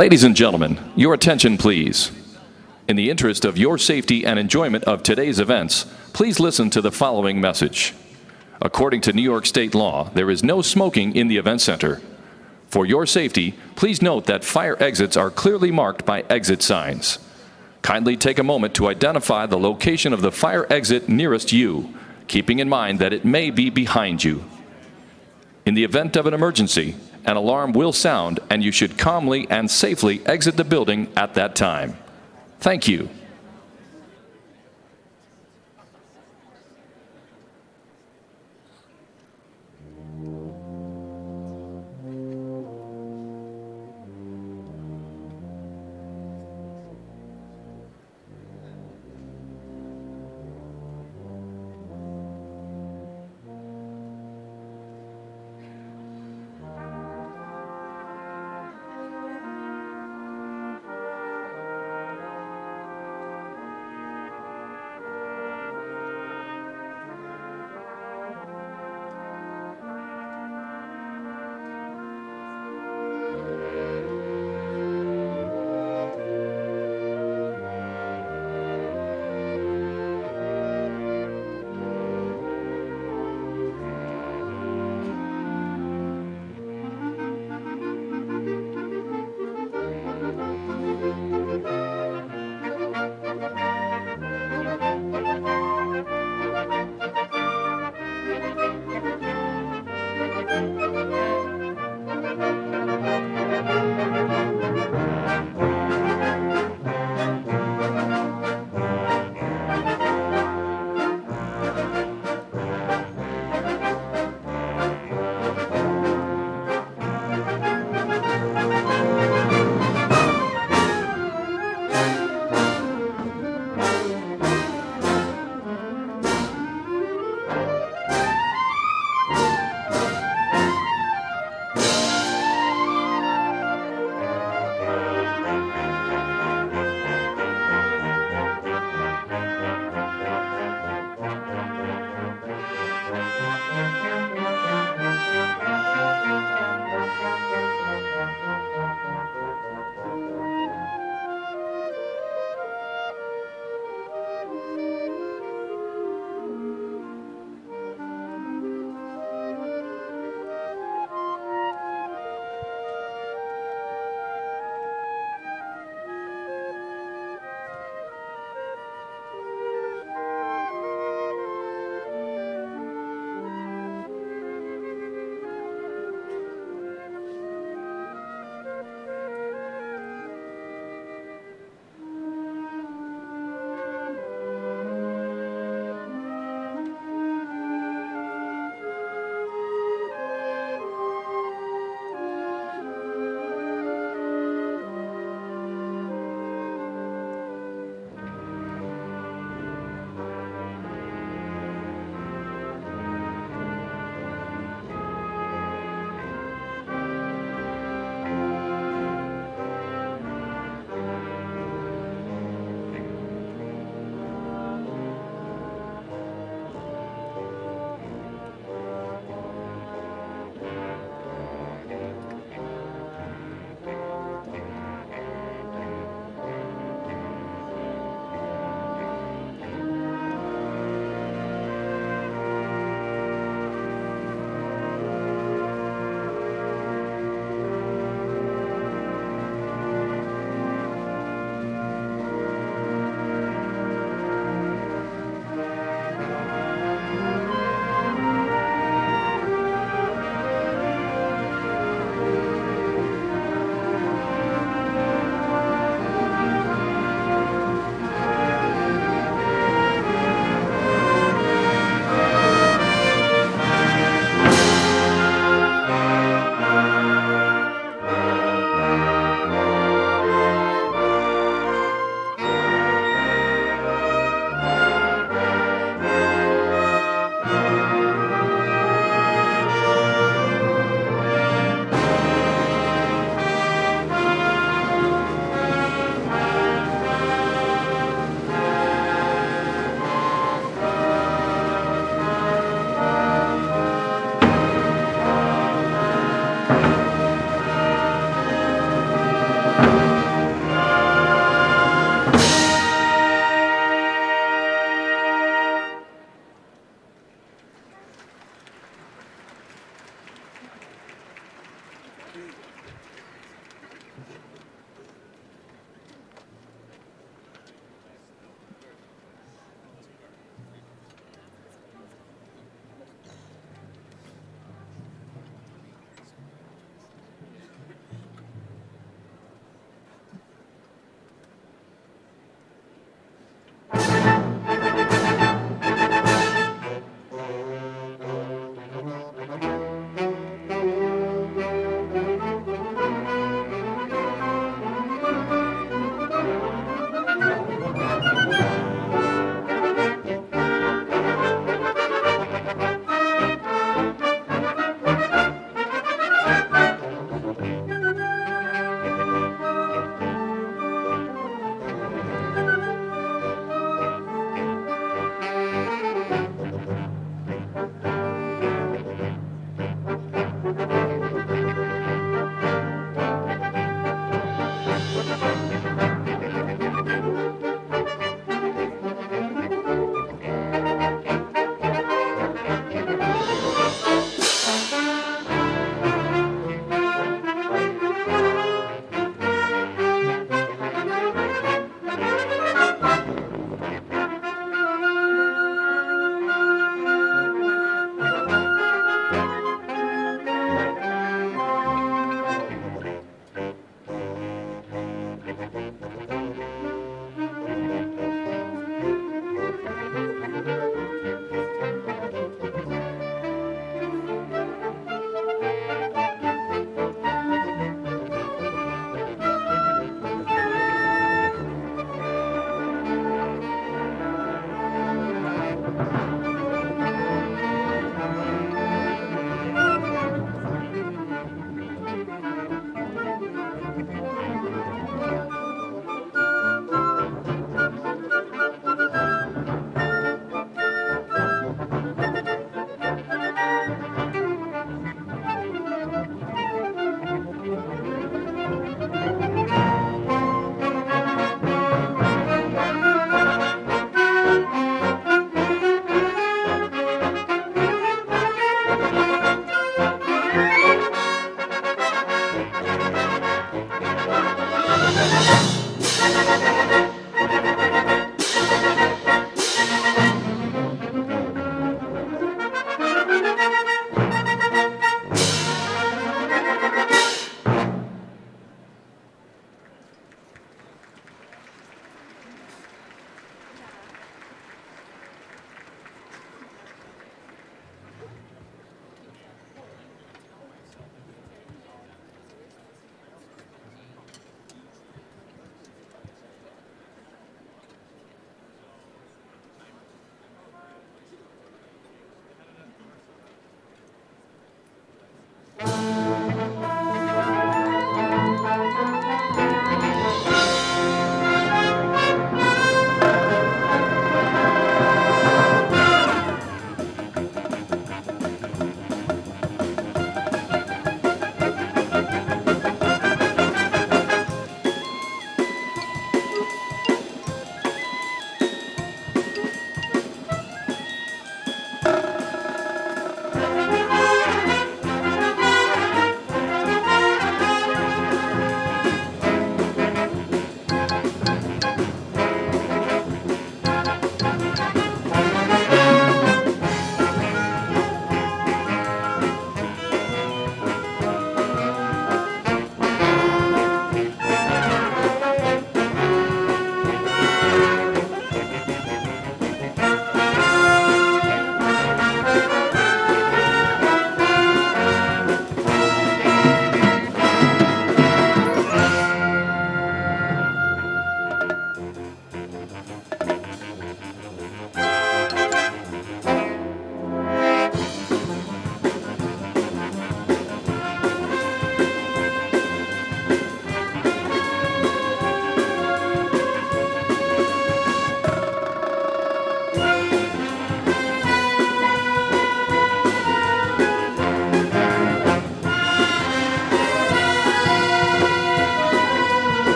Ladies and gentlemen, your attention please. In the interest of your safety and enjoyment of today's events, please listen to the following message. According to New York State law, there is no smoking in the event center. For your safety, please note that fire exits are clearly marked by exit signs. Kindly take a moment to identify the location of the fire exit nearest you, keeping in mind that it may be behind you. In the event of an emergency, an alarm will sound and you should calmly and safely exit the building at that time. Thank you.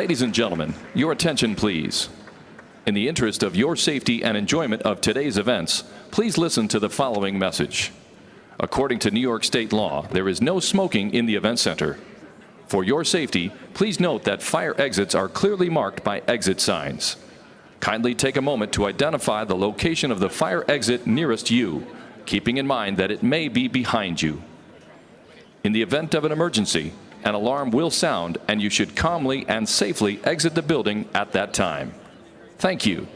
Ladies and gentlemen, your attention please. In the interest of your safety and enjoyment of today's events, please listen to the following message. According to New York State law, there is no smoking in the event center. For your safety, please note that fire exits are clearly marked by exit signs. Kindly take a moment to identify the location of the fire exit nearest you, keeping in mind that it may be behind you. In the event of an emergency, an alarm will sound and you should calmly and safely exit the building at that time. Thank you.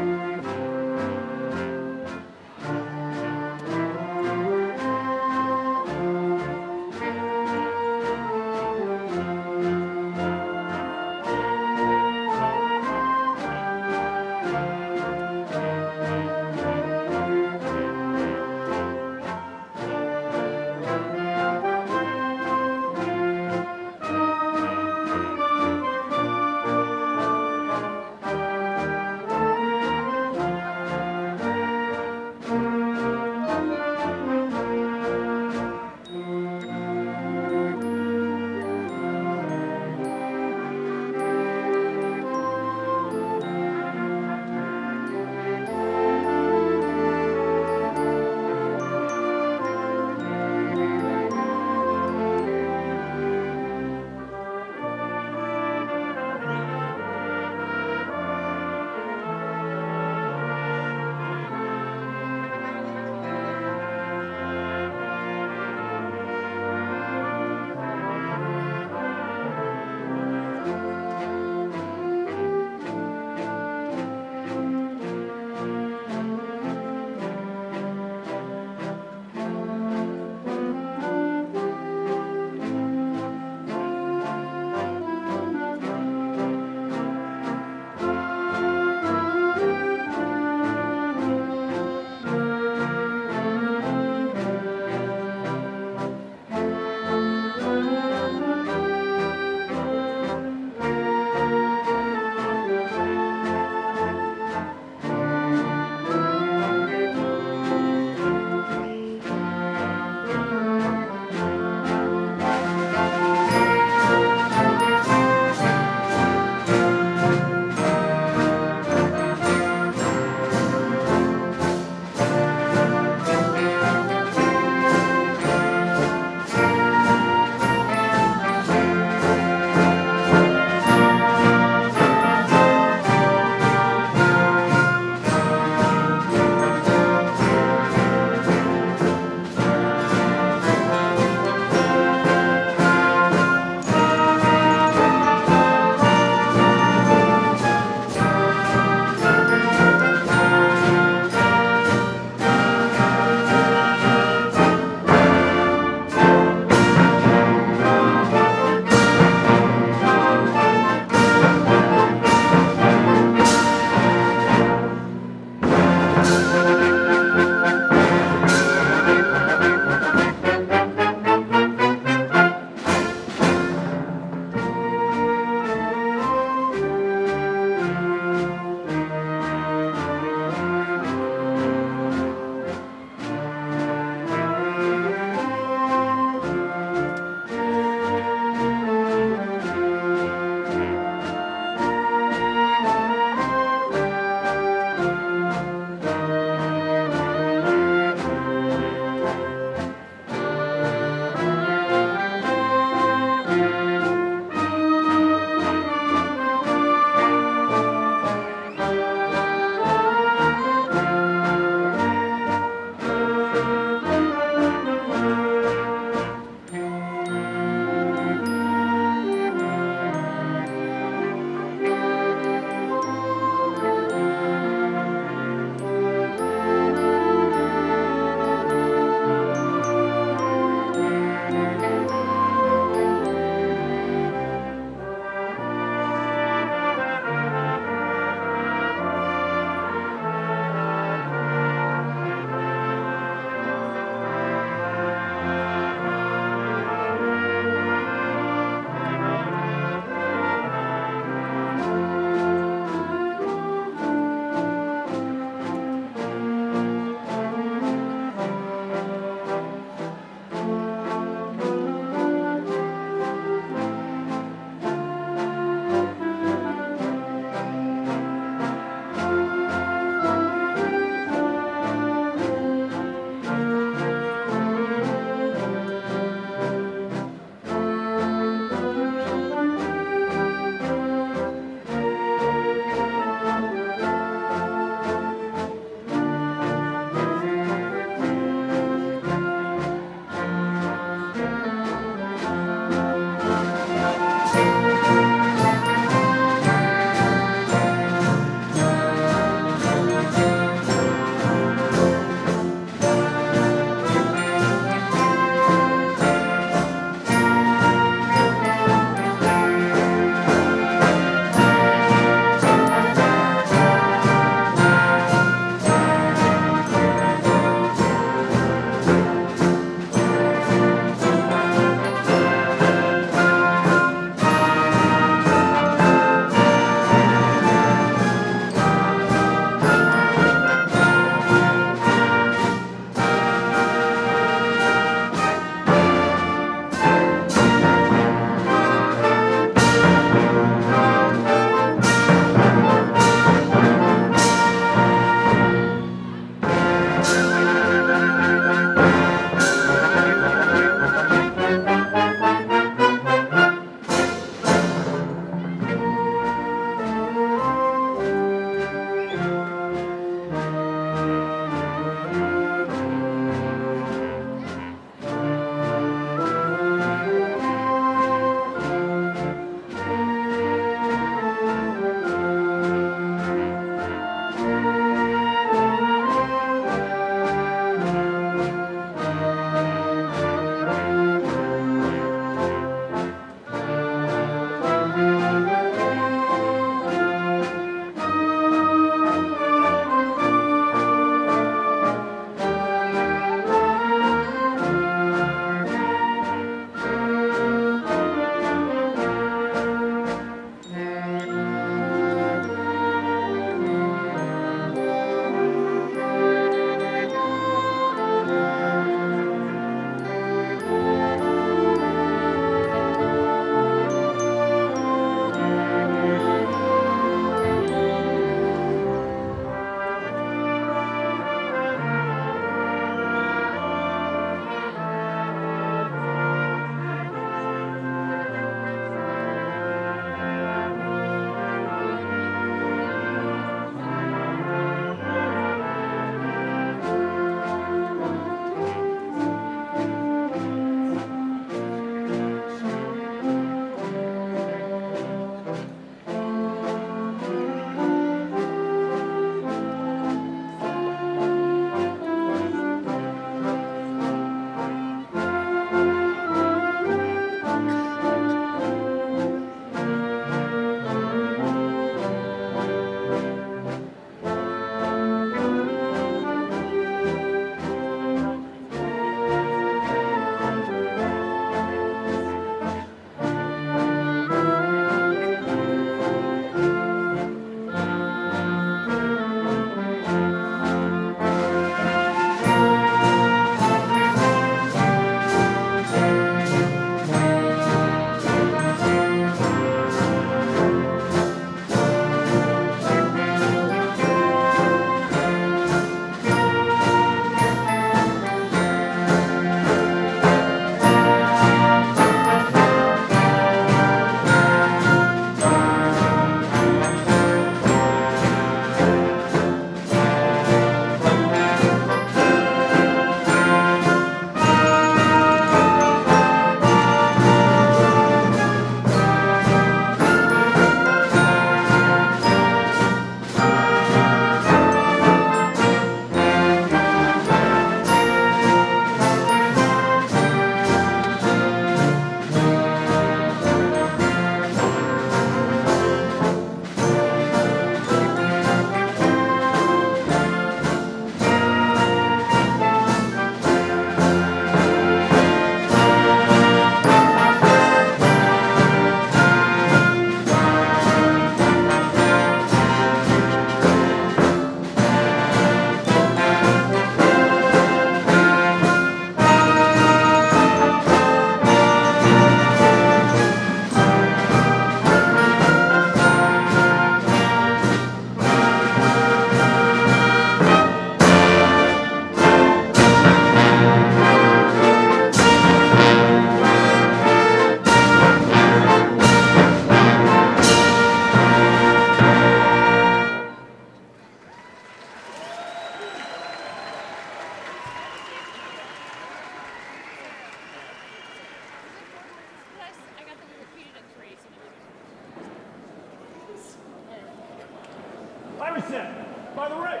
Honorary!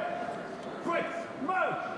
Quick, move!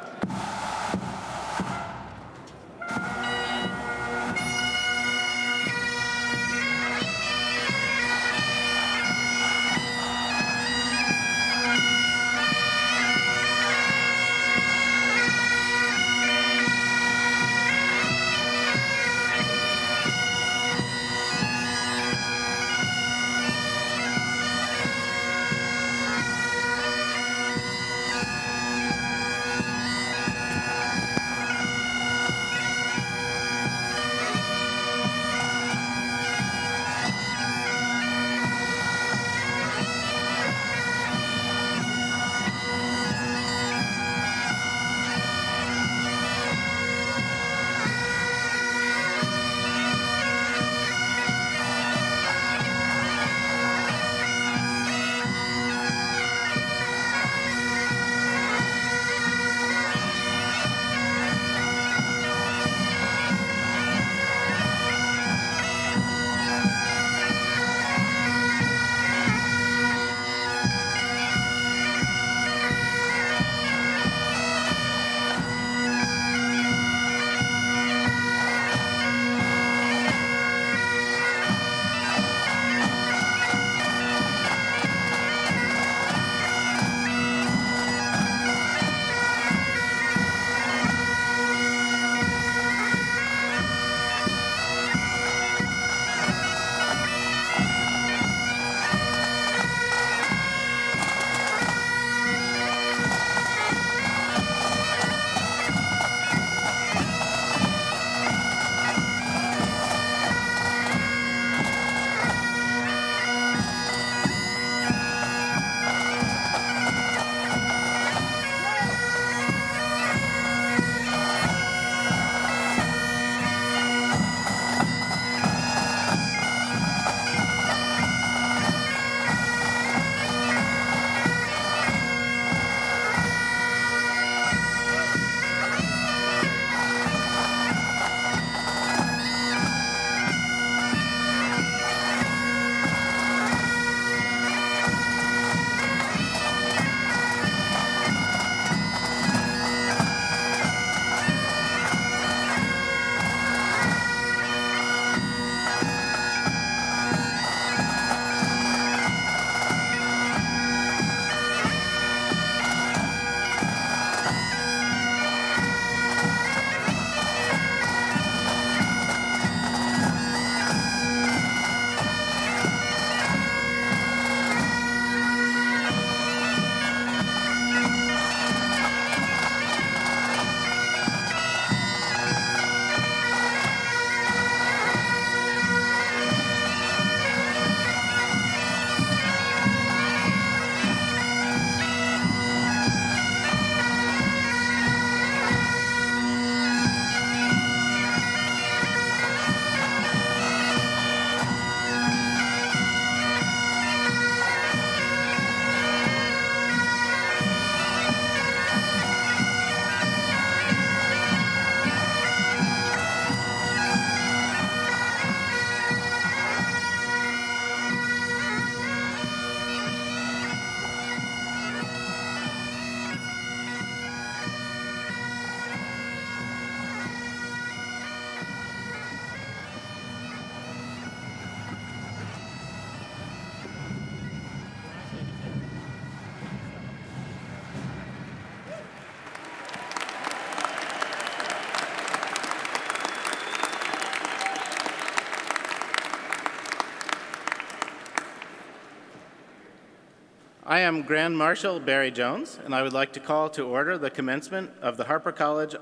I am Grand Marshal Barry Jones, and I would like to call to order the commencement of the Harpur College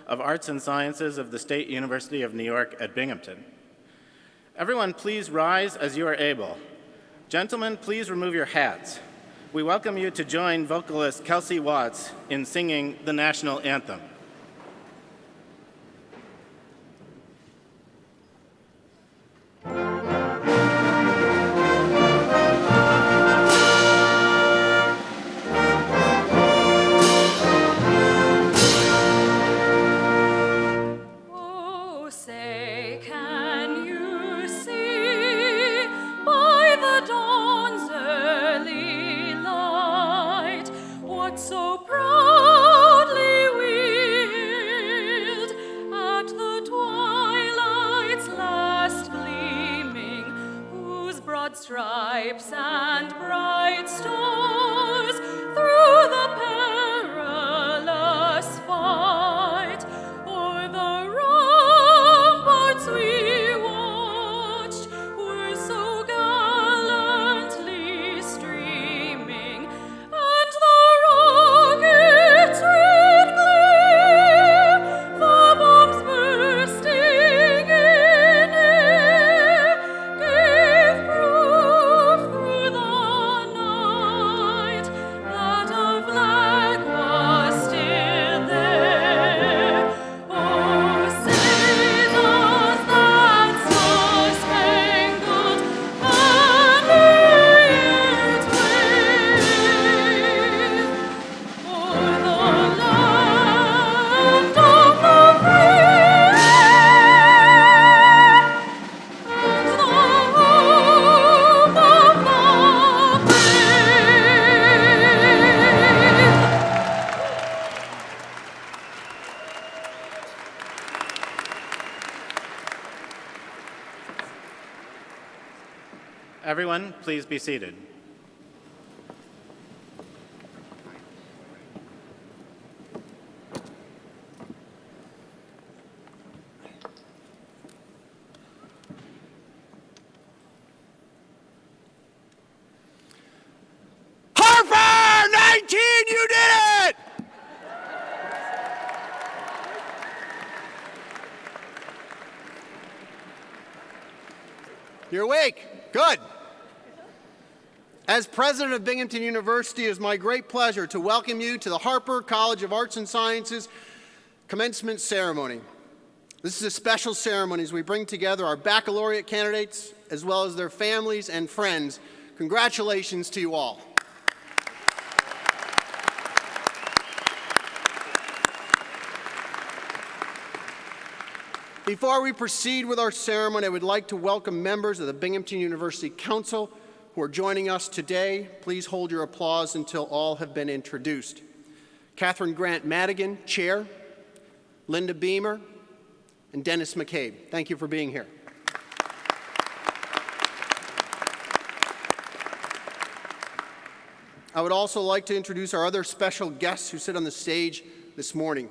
of Arts and Sciences of the State University of New York at Binghamton. Everyone, please rise as you are able. Gentlemen, please remove your hats. We welcome you to join vocalist Kelsey Watts in singing the national anthem. What stripes and bright stars through the perilous fight. O'er the ramparts we watched were so gallantly streaming, and the rockets' red glare, the bombs bursting in air, gave proof through the night that a flag was still there. Oh, say does that star-spangled banner yet wave o'er the land of the free and the home of the Everyone, please be seated. Harpur! 19, you did it! You're awake. Good. As president of Binghamton University, it is my great pleasure to welcome you to the Harpur College of Arts and Sciences Commencement Ceremony. This is a special ceremony as we bring together our baccalaureate candidates as well as their families and friends. Congratulations to you all. Before we proceed with our ceremony, I would like to welcome members of the Binghamton University Council who are joining us today. Please hold your applause until all have been introduced. Catherine Grant Madigan, Chair, Linda Beamer, and Dennis McCabe. Thank you for being here. I would also like to introduce our other special guests who sit on the stage this morning.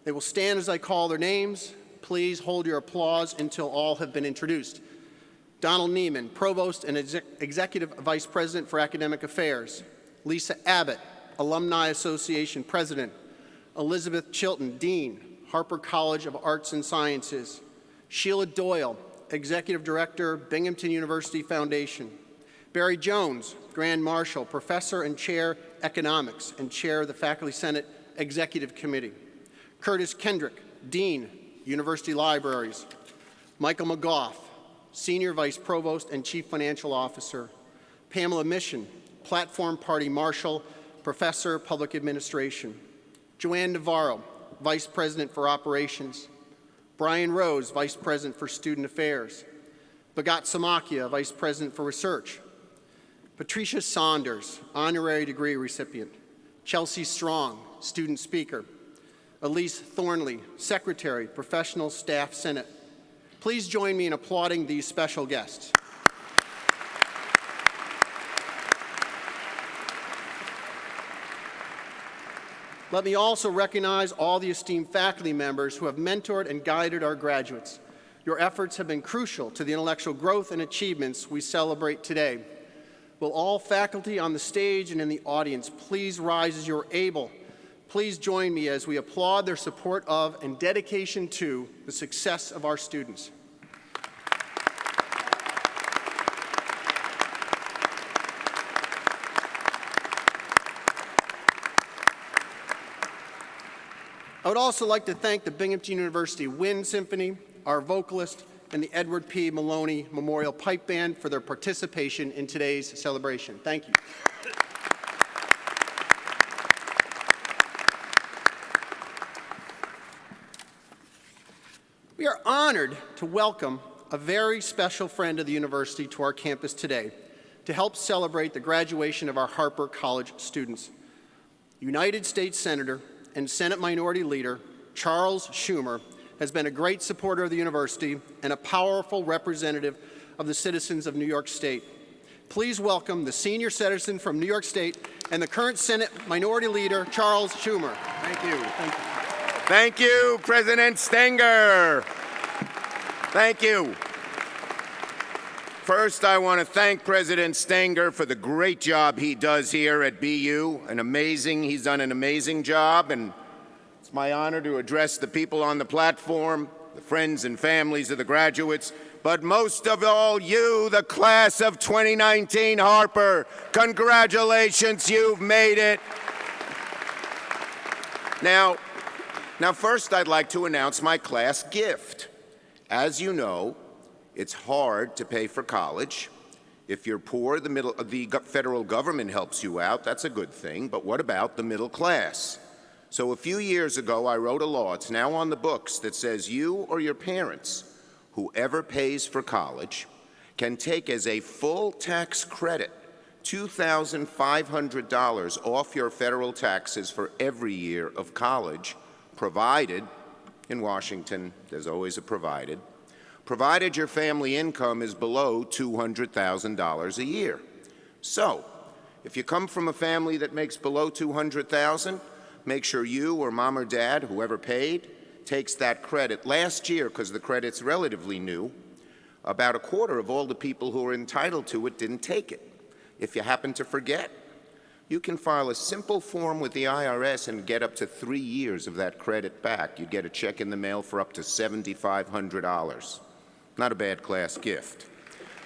They will stand as I call their names. Please hold your applause until all have been introduced. Donald Neiman, Provost and Executive Vice President for Academic Affairs. Lisa Abbott, Alumni Association President. Elizabeth Chilton, Dean, Harpur College of Arts and Sciences. Sheila Doyle, Executive Director, Binghamton University Foundation. Barry Jones, Grand Marshal, Professor and Chair, Economics, and Chair of the Faculty Senate Executive Committee. Curtis Kendrick, Dean, University Libraries. Michael McGough, Senior Vice Provost and Chief Financial Officer. Pamela Mission, Platform Party Marshal, Professor, Public Administration. Joanne Navarro, Vice President for Operations. Brian Rose, Vice President for Student Affairs. Bhagat Samakia, Vice President for Research. Patricia Saunders, Honorary Degree recipient. Chelsea Strong, Student Speaker. Elise Thornley, Secretary, Professional Staff Senate. Please join me in applauding these special guests. Let me also recognize all the esteemed faculty members who have mentored and guided our graduates. Your efforts have been crucial to the intellectual growth and achievements we celebrate today. Will all faculty on the stage and in the audience please rise as you're able? Please join me as we applaud their support of and dedication to the success of our students. I would also like to thank the Binghamton University Wind Symphony, our vocalist, and the Edward P. Maloney Memorial Pipe Band for their participation in today's celebration. Thank you. We are honored to welcome a very special friend of the university to our campus today to help celebrate the graduation of our Harpur College students. United States Senator and Senate Minority Leader Charles Schumer has been a great supporter of the university and a powerful representative of the citizens of New York State. Please welcome the senior citizen from New York State and the current Senate Minority Leader, Charles Schumer. Thank you. Thank you, President Stenger. Thank you. First, I want to thank President Stenger for the great job he does here at BU. He's done an amazing job, and it's my honor to address the people on the platform, the friends and families of the graduates, but most of all, you, the class of 2019 Harpur. Congratulations, you've made it. Now, first, I'd like to announce my class gift. As you know, it's hard to pay for college. If you're poor, the federal government helps you out. That's a good thing. But what about the middle class? So a few years ago, I wrote a law, it's now on the books, that says you or your parents, whoever pays for college, can take as a full tax credit $2,500 off your federal taxes for every year of college, provided, in Washington, there's always a provided your family income is below $200,000 a year. So, if you come from a family that makes below $200,000, make sure you or mom or dad, whoever paid, takes that credit. Last year, because the credit's relatively new, about a quarter of all the people who are entitled to it didn't take it. If you happen to forget, you can file a simple form with the IRS and get up to 3 years of that credit back. You'd get a check in the mail for up to $7,500. Not a bad class gift.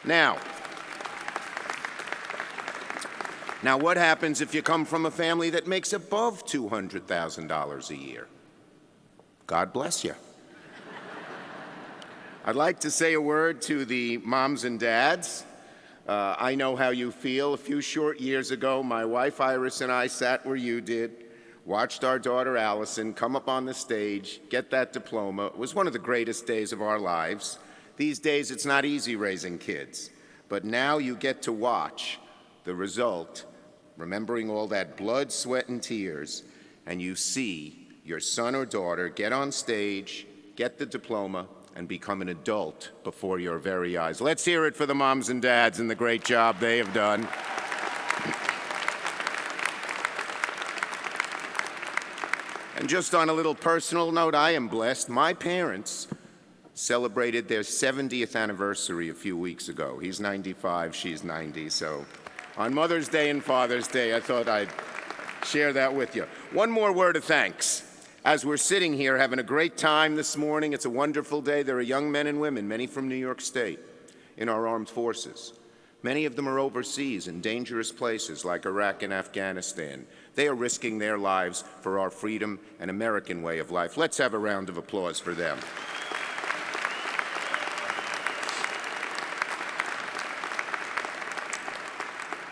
Now, what happens if you come from a family that makes above $200,000 a year? God bless you. I'd like to say a word to the moms and dads. I know how you feel. A few short years ago, my wife Iris and I sat where you did, watched our daughter Allison come up on the stage, get that diploma. It was one of the greatest days of our lives. These days, it's not easy raising kids, but now you get to watch the result, remembering all that blood, sweat, and tears, and you see your son or daughter get on stage, get the diploma, and become an adult before your very eyes. Let's hear it for the moms and dads and the great job they have done. And just on a little personal note, I am blessed. My parents celebrated their 70th anniversary a few weeks ago. He's 95, she's 90, so on Mother's Day and Father's Day, I thought I'd share that with you. One more word of thanks. As we're sitting here having a great time this morning, it's a wonderful day. There are young men and women, many from New York State, in our armed forces. Many of them are overseas in dangerous places like Iraq and Afghanistan. They are risking their lives for our freedom and American way of life. Let's have a round of applause for them.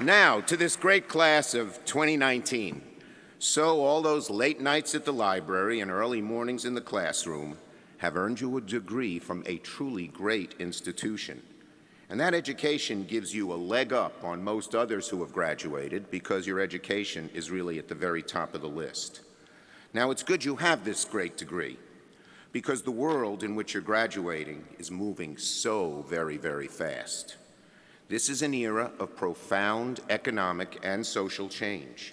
Now, to this great class of 2019. So all those late nights at the library and early mornings in the classroom have earned you a degree from a truly great institution. And that education gives you a leg up on most others who have graduated because your education is really at the very top of the list. Now, it's good you have this great degree because the world in which you're graduating is moving so very, very fast. This is an era of profound economic and social change.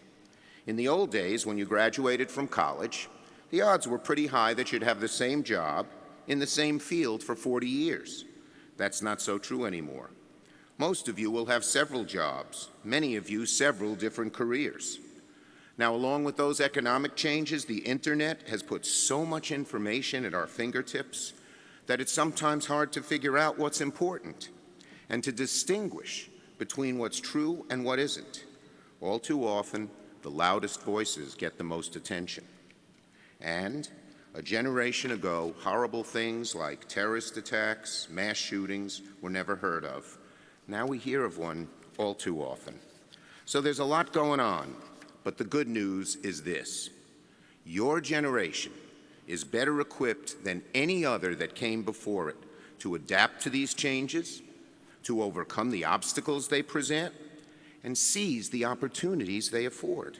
In the old days, when you graduated from college, the odds were pretty high that you'd have the same job in the same field for 40 years. That's not so true anymore. Most of you will have several jobs, many of you several different careers. Now, along with those economic changes, the internet has put so much information at our fingertips that it's sometimes hard to figure out what's important and to distinguish between what's true and what isn't. All too often, the loudest voices get the most attention. And a generation ago, horrible things like terrorist attacks, mass shootings were never heard of. Now we hear of one all too often. So there's a lot going on, but the good news is this. Your generation is better equipped than any other that came before it to adapt to these changes, to overcome the obstacles they present, and seize the opportunities they afford.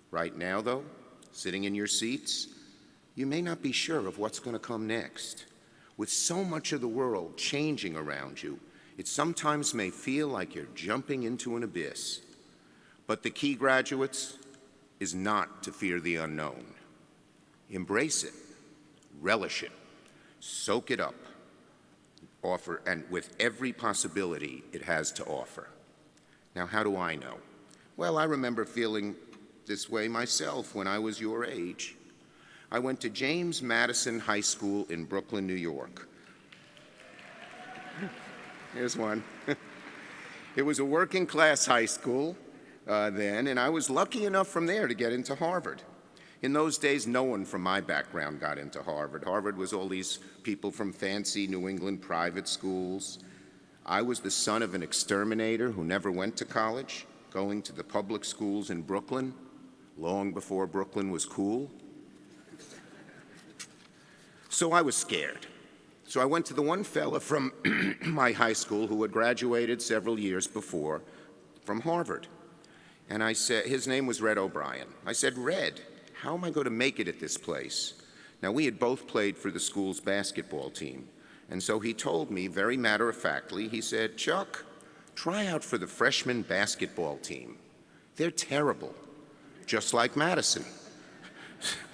Right now, though, sitting in your seats, you may not be sure of what's going to come next. With so much of the world changing around you, It sometimes may feel like you're jumping into an abyss. But the key, graduates, is not to fear the unknown. Embrace it, relish it, soak it up, offer, and with every possibility it has to offer. Now, how do I know? Well, I remember feeling this way myself when I was your age. I went to James Madison High School in Brooklyn, New York. Here's one. It was a working class high school then, and I was lucky enough from there to get into Harvard. In those days, no one from my background got into Harvard. Harvard was all these people from fancy New England private schools. I was the son of an exterminator who never went to college, going to the public schools in Brooklyn, long before Brooklyn was cool. So I was scared. So I went to the one fella from my high school who had graduated several years before from Harvard. And I said, his name was Red O'Brien. I said, Red, how am I going to make it at this place? Now, we had both played for the school's basketball team. And so he told me, very matter-of-factly, he said, Chuck, try out for the freshman basketball team. They're terrible, just like Madison.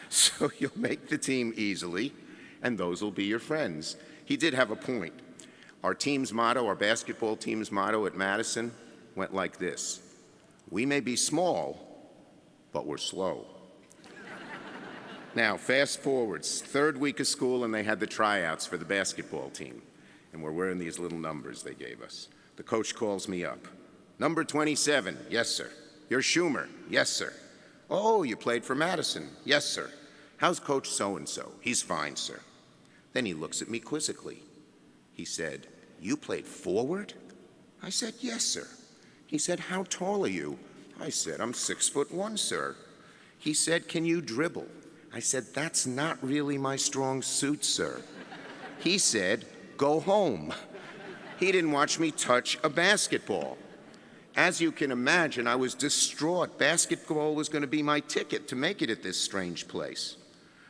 So you'll make the team easily, and those will be your friends. He did have a point. Our team's motto, our basketball team's motto at Madison went like this: we may be small, but we're slow. Now, fast forwards, third week of school, and they had the tryouts for the basketball team. And we're wearing these little numbers they gave us. The coach calls me up. Number 27, yes, sir. You're Schumer, yes, sir. Oh, you played for Madison, yes, sir. How's Coach so-and-so? He's fine, sir. Then he looks at me quizzically. He said, you played forward? I said, yes, sir. He said, how tall are you? I said, I'm 6'1", sir. He said, can you dribble? I said, that's not really my strong suit, sir. He said, go home. He didn't watch me touch a basketball. As you can imagine, I was distraught. Basketball was going to be my ticket to make it at this strange place.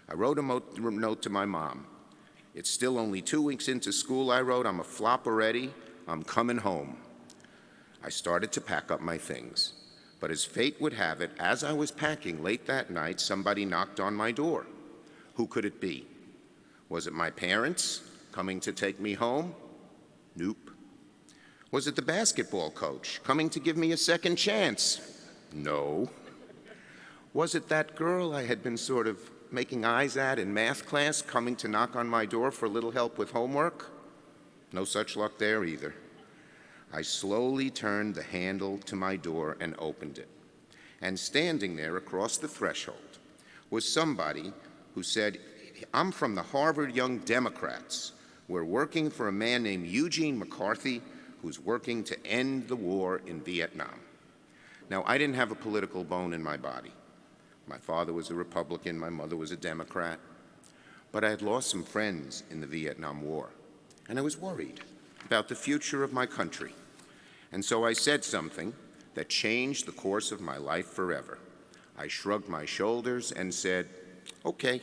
I wrote a note to my mom. It's still only 2 weeks into school, I wrote. I'm a flop already. I'm coming home. I started to pack up my things. But as fate would have it, as I was packing late that night, somebody knocked on my door. Who could it be? Was it my parents coming to take me home? Nope. Was it the basketball coach coming to give me a second chance? No. Was it that girl I had been sort of making eyes at in math class coming to knock on my door for a little help with homework? No such luck there either. I slowly turned the handle to my door and opened it. And standing there across the threshold was somebody who said, I'm from the Harvard Young Democrats. We're working for a man named Eugene McCarthy, who's working to end the war in Vietnam. Now, I didn't have a political bone in my body. My father was a Republican, my mother was a Democrat. But I had lost some friends in the Vietnam War, and I was worried about the future of my country. And so I said something that changed the course of my life forever. I shrugged my shoulders and said, okay.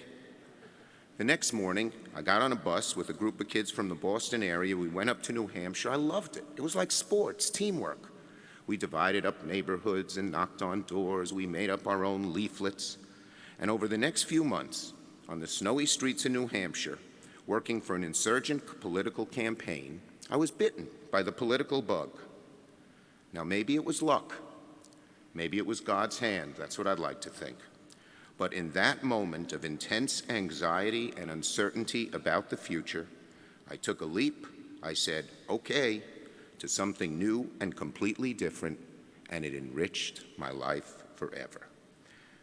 The next morning, I got on a bus with a group of kids from the Boston area. We went up to New Hampshire. I loved it. It was like sports, teamwork. We divided up neighborhoods and knocked on doors. We made up our own leaflets. And over the next few months, on the snowy streets of New Hampshire, working for an insurgent political campaign, I was bitten by the political bug. Now, maybe it was luck. Maybe it was God's hand. That's what I'd like to think. But in that moment of intense anxiety and uncertainty about the future, I took a leap. I said, okay, to something new and completely different, and it enriched my life forever.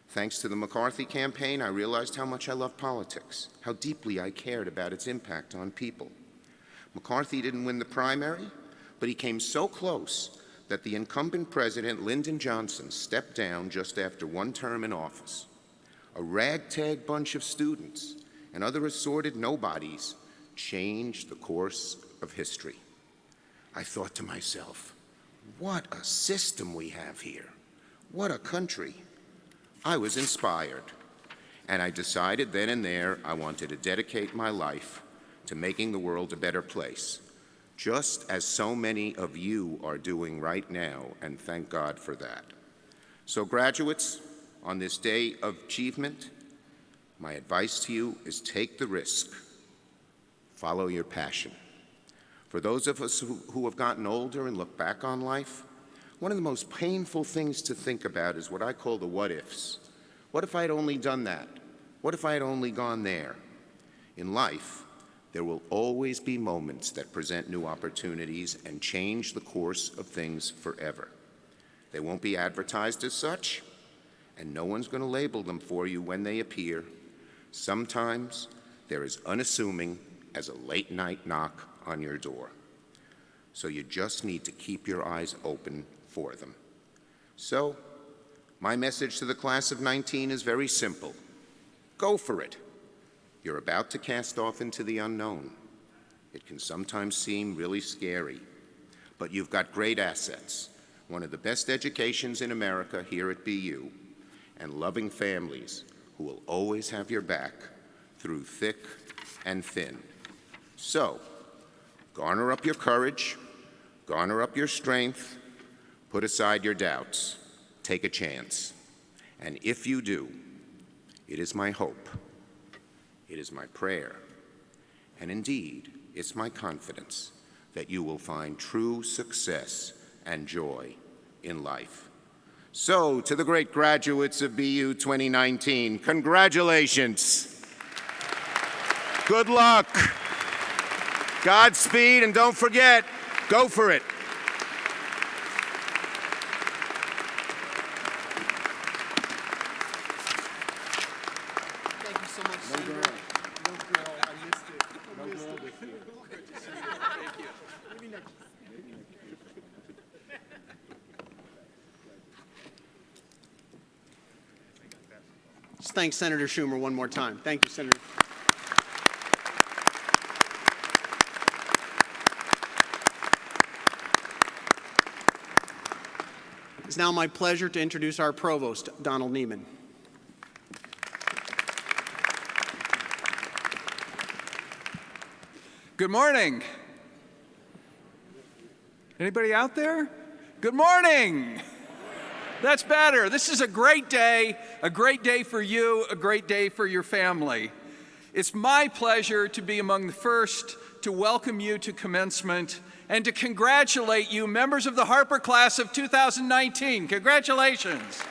Thanks to the McCarthy campaign, I realized how much I loved politics, how deeply I cared about its impact on people. McCarthy didn't win the primary, but he came so close that the incumbent president, Lyndon Johnson, stepped down just after one term in office. A ragtag bunch of students and other assorted nobodies changed the course of history. I thought to myself, what a system we have here. What a country. I was inspired, and I decided then and there I wanted to dedicate my life to making the world a better place, just as so many of you are doing right now, and thank God for that. So graduates, on this day of achievement, my advice to you is take the risk. Follow your passion. For those of us who have gotten older and look back on life, one of the most painful things to think about is what I call the what-ifs. What if I had only done that? What if I had only gone there? In life, there will always be moments that present new opportunities and change the course of things forever. They won't be advertised as such, and no one's going to label them for you when they appear. Sometimes they're as unassuming as a late-night knock on your door. So you just need to keep your eyes open for them. So, my message to the class of 19 is very simple. Go for it. You're about to cast off into the unknown. It can sometimes seem really scary, but you've got great assets, one of the best educations in America here at BU, and loving families who will always have your back through thick and thin. So, garner up your courage, garner up your strength, put aside your doubts, take a chance. And if you do, it is my hope, it is my prayer, and indeed, it's my confidence that you will find true success and joy in life. So, to the great graduates of BU 2019, congratulations. Good luck. Godspeed, and don't forget, go for it. Thank you so much, Senator. No grill. I missed it. I missed it. Great to see you. Thank you. Maybe next. Just thank Senator Schumer one more time. Thank you, Senator. It's now my pleasure to introduce our Provost, Donald Neiman. Good morning. Anybody out there? Good morning. That's better. This is a great day for you, a great day for your family. It's my pleasure to be among the first to welcome you to commencement and to congratulate you, members of the Harpur class of 2019. Congratulations.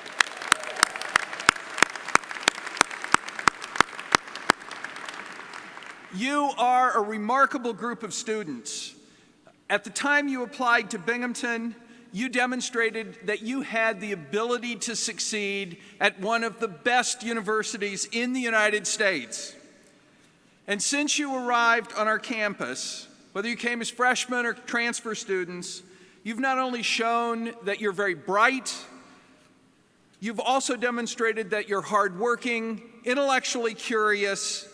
You are a remarkable group of students. At the time you applied to Binghamton, you demonstrated that you had the ability to succeed at one of the best universities in the United States. And since you arrived on our campus, whether you came as freshmen or transfer students, you've not only shown that you're very bright, you've also demonstrated that you're hardworking, intellectually curious,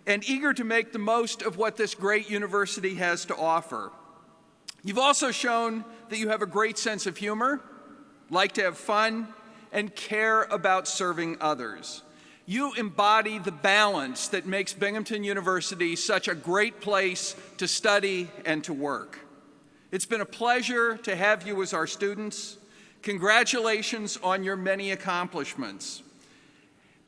and eager to make the most of what this great university has to offer. You've also shown that you have a great sense of humor, like to have fun, and care about serving others. You embody the balance that makes Binghamton University such a great place to study and to work. It's been a pleasure to have you as our students. Congratulations on your many accomplishments.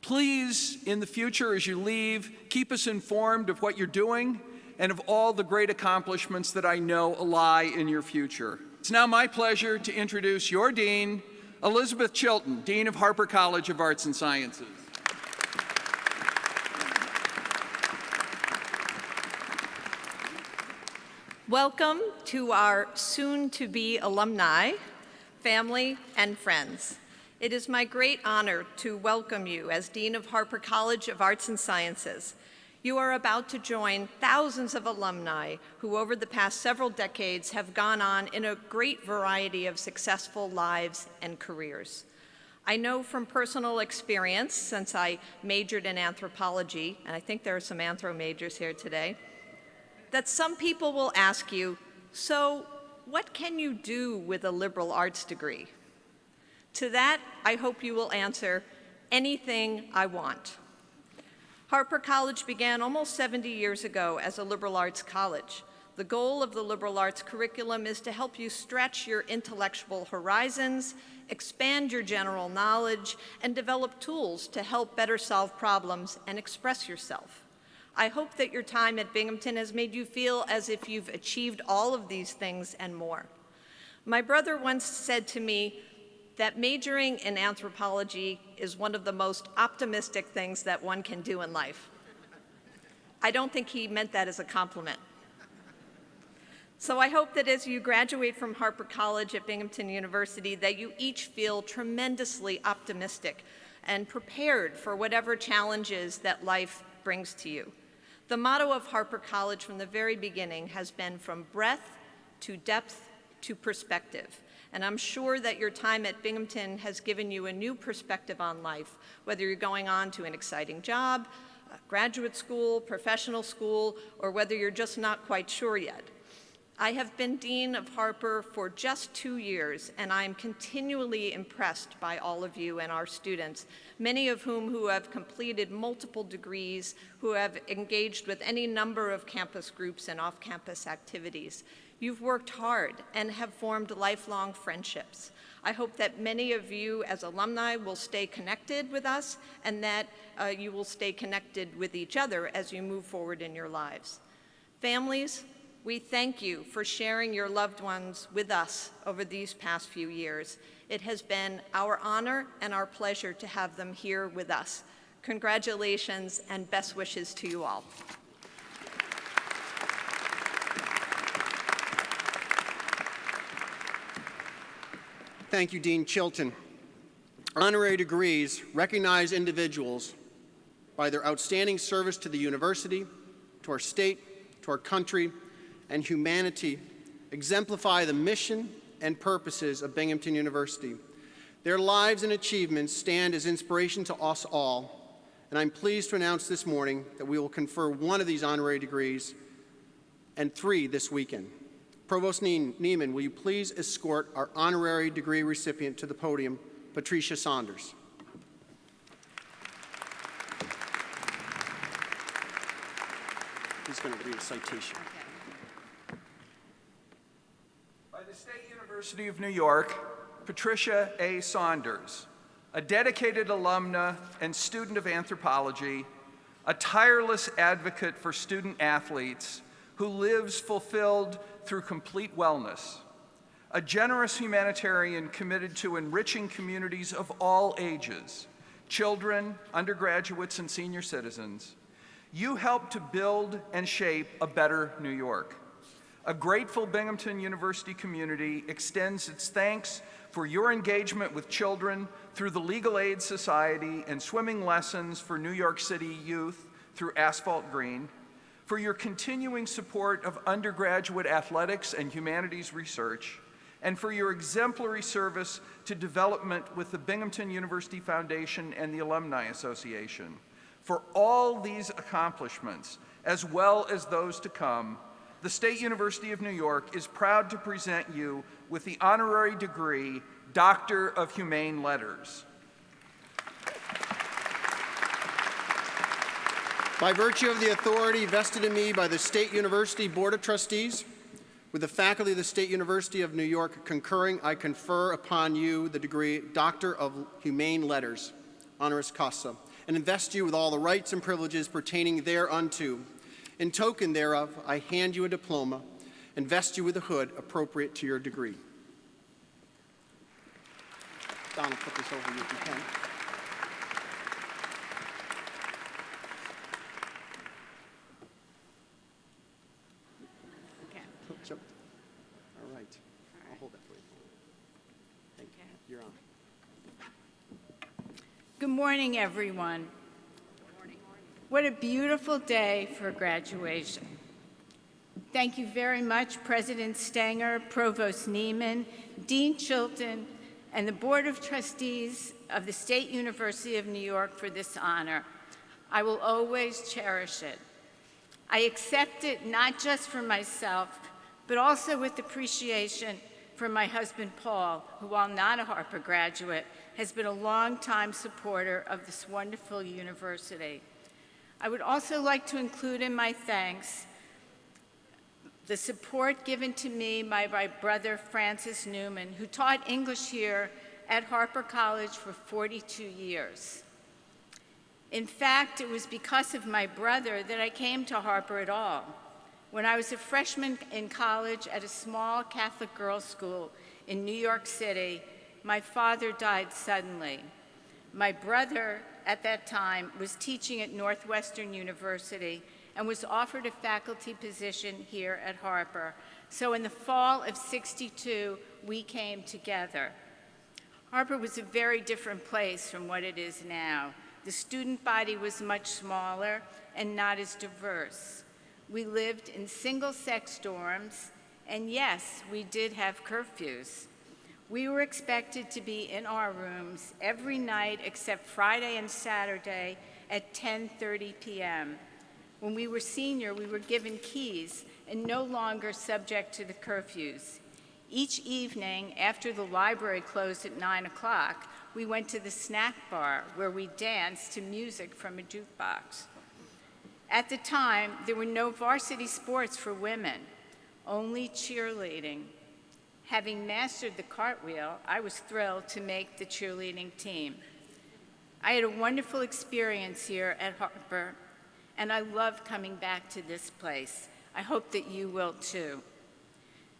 Please, in the future as you leave, keep us informed of what you're doing and of all the great accomplishments that I know lie in your future. It's now my pleasure to introduce your Dean, Elizabeth Chilton, Dean of Harpur College of Arts and Sciences. Welcome to our soon-to-be alumni, family, and friends. It is my great honor to welcome you as Dean of Harpur College of Arts and Sciences. You are about to join thousands of alumni who over the past several decades have gone on in a great variety of successful lives and careers. I know from personal experience, since I majored in anthropology, and I think there are some anthro majors here today, that some people will ask you, so what can you do with a liberal arts degree? To that, I hope you will answer, anything I want. Harpur College began almost 70 years ago as a liberal arts college. The goal of the liberal arts curriculum is to help you stretch your intellectual horizons, expand your general knowledge, and develop tools to help better solve problems and express yourself. I hope that your time at Binghamton has made you feel as if you've achieved all of these things and more. My brother once said to me that majoring in anthropology is one of the most optimistic things that one can do in life. I don't think he meant that as a compliment. So I hope that as you graduate from Harpur College at Binghamton University, that you each feel tremendously optimistic and prepared for whatever challenges that life brings to you. The motto of Harpur College from the very beginning has been from breadth to depth to perspective. And I'm sure that your time at Binghamton has given you a new perspective on life, whether you're going on to an exciting job, graduate school, professional school, or whether you're just not quite sure yet. I have been Dean of Harpur for just 2 years, and I am continually impressed by all of you and our students, many of whom have completed multiple degrees, who have engaged with any number of campus groups and off-campus activities. You've worked hard and have formed lifelong friendships. I hope that many of you as alumni will stay connected with us and that you will stay connected with each other as you move forward in your lives. Families, we thank you for sharing your loved ones with us over these past few years. It has been our honor and our pleasure to have them here with us. Congratulations and best wishes to you all. Thank you, Dean Chilton. Honorary degrees recognize individuals by their outstanding service to the university, to our state, to our country, and humanity, exemplify the mission and purposes of Binghamton University. Their lives and achievements stand as inspiration to us all, and I'm pleased to announce this morning that we will confer one of these honorary degrees and 3 this weekend. Provost Neiman, will you please escort our honorary degree recipient to the podium, Patricia Saunders. He's going to read a citation. By the State University of New York, Patricia A. Saunders, a dedicated alumna and student of anthropology, a tireless advocate for student athletes who lives fulfilled through complete wellness, a generous humanitarian committed to enriching communities of all ages, children, undergraduates, and senior citizens. You help to build and shape a better New York. A grateful Binghamton University community extends its thanks for your engagement with children through the Legal Aid Society and swimming lessons for New York City youth through Asphalt Green, for your continuing support of undergraduate athletics and humanities research, and for your exemplary service to development with the Binghamton University Foundation and the Alumni Association. For all these accomplishments, as well as those to come, the State University of New York is proud to present you with the honorary degree, Doctor of Humane Letters. By virtue of the authority vested in me by the State University Board of Trustees, with the faculty of the State University of New York concurring, I confer upon you the degree Doctor of Humane Letters, honoris causa, and invest you with all the rights and privileges pertaining thereunto. In token thereof, I hand you a diploma and vest you with a hood appropriate to your degree. Donald, put this over you if you can. Jump. All right. I'll hold that for you. Thank you. You're on. Good morning, everyone. What a beautiful day for graduation. Thank you very much, President Stenger, Provost Neiman, Dean Chilton, and the Board of Trustees of the State University of New York for this honor. I will always cherish it. I accept it not just for myself, but also with appreciation for my husband, Paul, who, while not a Harpur graduate, has been a longtime supporter of this wonderful university. I would also like to include in my thanks the support given to me by my brother Francis Newman, who taught English here at Harpur College for 42 years. In fact, it was because of my brother that I came to Harpur at all. When I was a freshman in college at a small Catholic girls' school in New York City, my father died suddenly. My brother, at that time, was teaching at Northwestern University and was offered a faculty position here at Harpur. So in the fall of '62, we came together. Harpur was a very different place from what it is now. The student body was much smaller and not as diverse. We lived in single-sex dorms, and yes, we did have curfews. We were expected to be in our rooms every night except Friday and Saturday at 10:30 p.m. When we were senior, we were given keys and no longer subject to the curfews. Each evening, after the library closed at 9 o'clock, we went to the snack bar where we danced to music from a jukebox. At the time, there were no varsity sports for women, only cheerleading. Having mastered the cartwheel, I was thrilled to make the cheerleading team. I had a wonderful experience here at Harpur, and I love coming back to this place. I hope that you will too.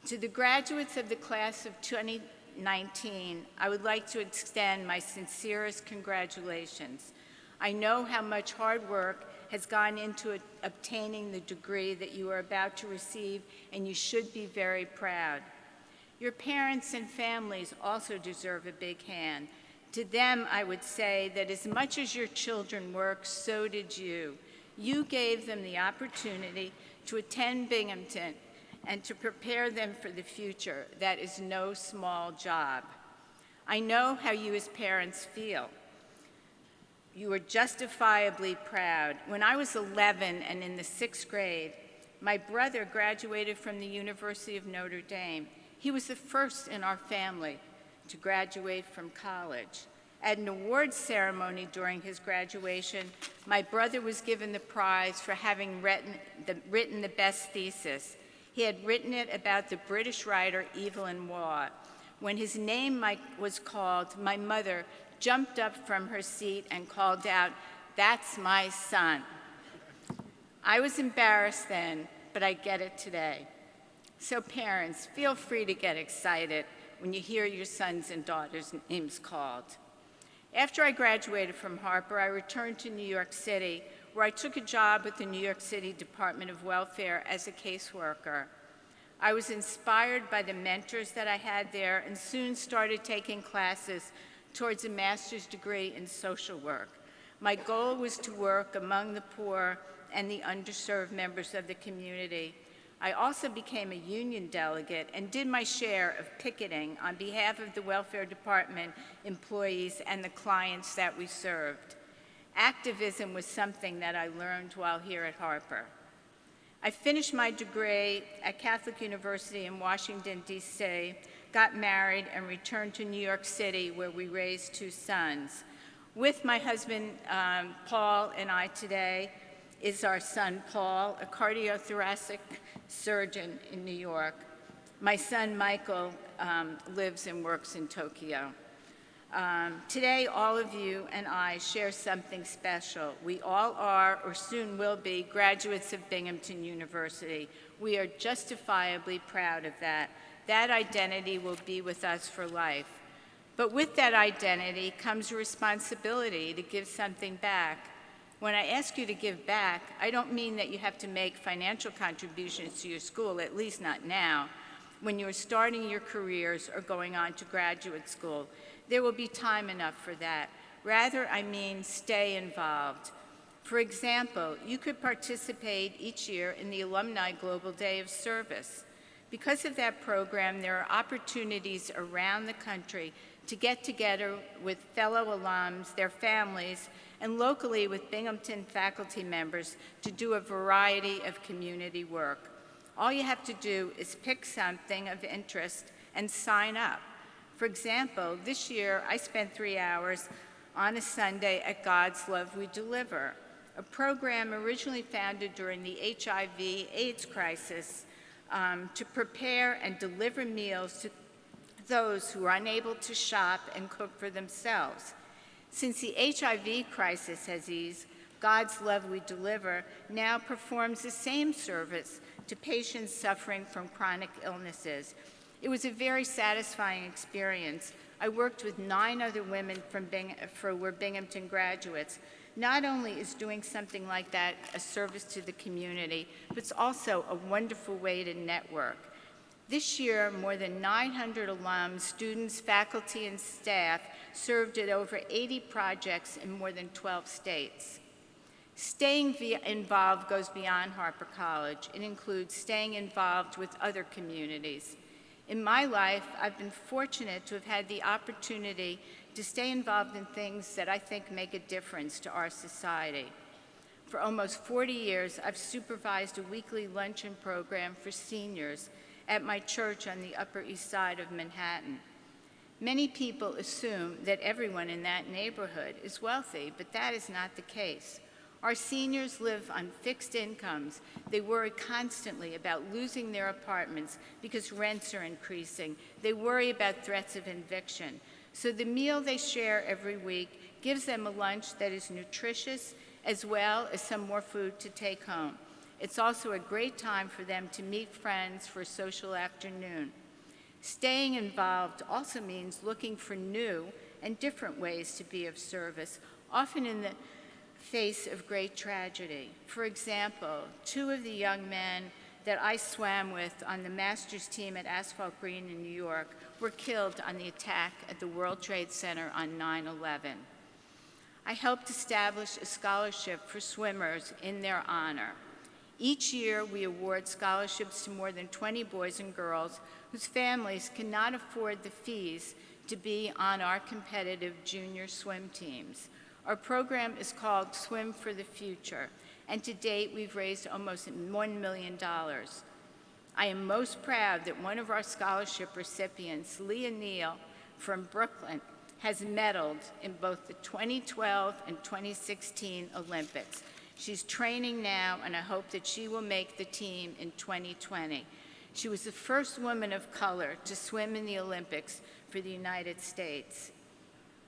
To the graduates of the class of 2019, I would like to extend my sincerest congratulations. I know how much hard work has gone into obtaining the degree that you are about to receive, and you should be very proud. Your parents and families also deserve a big hand. To them, I would say that as much as your children worked, so did you. You gave them the opportunity to attend Binghamton and to prepare them for the future. That is no small job. I know how you as parents feel. You are justifiably proud. When I was 11 and in the 6th grade, my brother graduated from the University of Notre Dame. He was the first in our family to graduate from college. At an awards ceremony during his graduation, my brother was given the prize for having written the best thesis. He had written it about the British writer Evelyn Waugh. When his name was called, my mother jumped up from her seat and called out, "That's my son." I was embarrassed then, but I get it today. So parents, feel free to get excited when you hear your sons and daughters' names called. After I graduated from Harpur, I returned to New York City, where I took a job with the New York City Department of Welfare as a caseworker. I was inspired by the mentors that I had there and soon started taking classes towards a master's degree in social work. My goal was to work among the poor and the underserved members of the community. I also became a union delegate and did my share of picketing on behalf of the welfare department employees and the clients that we served. Activism was something that I learned while here at Harpur. I finished my degree at Catholic University in Washington, D.C., got married, and returned to New York City, where we raised 2 sons. With my husband, Paul, and I today is our son, Paul, a cardiothoracic surgeon in New York. My son, Michael, lives and works in Tokyo. Today, all of you and I share something special. We all are, or soon will be, graduates of Binghamton University. We are justifiably proud of that. That identity will be with us for life. But with that identity comes a responsibility to give something back. When I ask you to give back, I don't mean that you have to make financial contributions to your school, at least not now, when you're starting your careers or going on to graduate school. There will be time enough for that. Rather, I mean stay involved. For example, you could participate each year in the Alumni Global Day of Service. Because of that program, there are opportunities around the country to get together with fellow alums, their families, and locally with Binghamton faculty members to do a variety of community work. All you have to do is pick something of interest and sign up. For example, this year I spent 3 hours on a Sunday at God's Love We Deliver. a program originally founded during the HIV/AIDS crisis to prepare and deliver meals to those who are unable to shop and cook for themselves. Since the HIV crisis has eased, God's Love We Deliver now performs the same service to patients suffering from chronic illnesses. It was a very satisfying experience. I worked with 9 other women who were Binghamton graduates. Not only is doing something like that a service to the community, but it's also a wonderful way to network. This year, more than 900 alums, students, faculty, and staff served at over 80 projects in more than 12 states. Staying involved goes beyond Harpur College. It includes staying involved with other communities. In my life, I've been fortunate to have had the opportunity to stay involved in things that I think make a difference to our society. For almost 40 years, I've supervised a weekly luncheon program for seniors at my church on the Upper East Side of Manhattan. Many people assume that everyone in that neighborhood is wealthy, but that is not the case. Our seniors live on fixed incomes. They worry constantly about losing their apartments because rents are increasing. They worry about threats of eviction. So the meal they share every week gives them a lunch that is nutritious, as well as some more food to take home. It's also a great time for them to meet friends for a social afternoon. Staying involved also means looking for new and different ways to be of service, often in the face of great tragedy. For example, 2 of the young men that I swam with on the master's team at Asphalt Green in New York were killed on the attack at the World Trade Center on 9/11. I helped establish a scholarship for swimmers in their honor. Each year, we award scholarships to more than 20 boys and girls whose families cannot afford the fees to be on our competitive junior swim teams. Our program is called Swim for the Future, and to date, we've raised almost $1 million. I am most proud that one of our scholarship recipients, Leah Neal from Brooklyn, has medaled in both the 2012 and 2016 Olympics. She's training now, and I hope that she will make the team in 2020. She was the first woman of color to swim in the Olympics for the United States.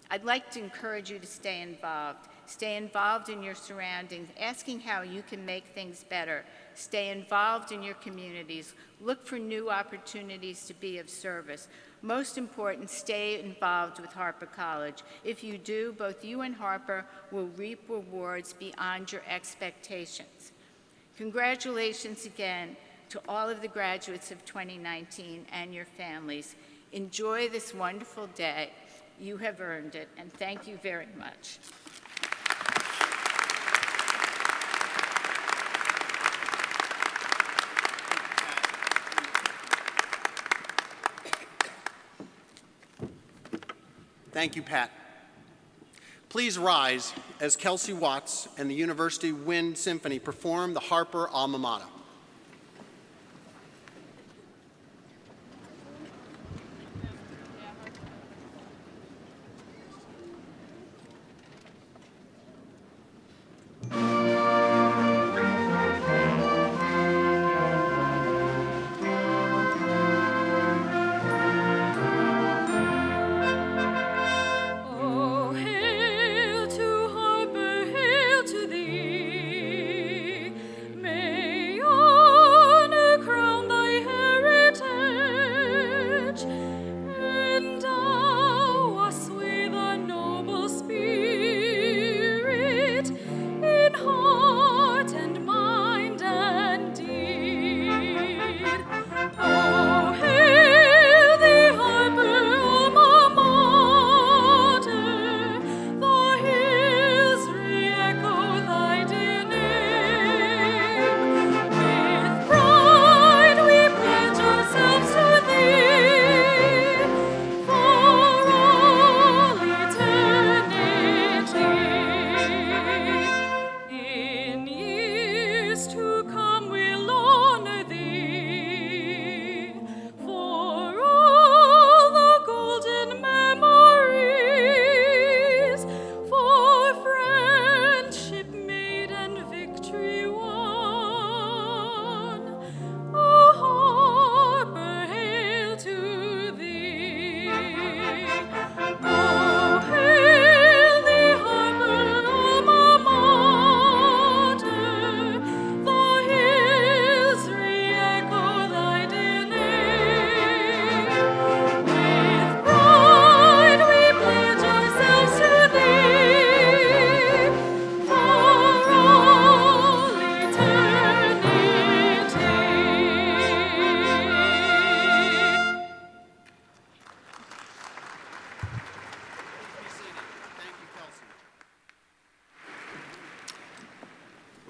I'd like to encourage you to stay involved. Stay involved in your surroundings, asking how you can make things better. Stay involved in your communities. Look for new opportunities to be of service. Most important, stay involved with Harpur College. If you do, both you and Harpur will reap rewards beyond your expectations. Congratulations again to all of the graduates of 2019 and your families. Enjoy this wonderful day. You have earned it, and thank you very much. Thank you, Pat. Please rise as Kelsey Watts and the University Wind Symphony perform the Harpur Alma Mater. Oh, hail to Harpur, hail to thee. May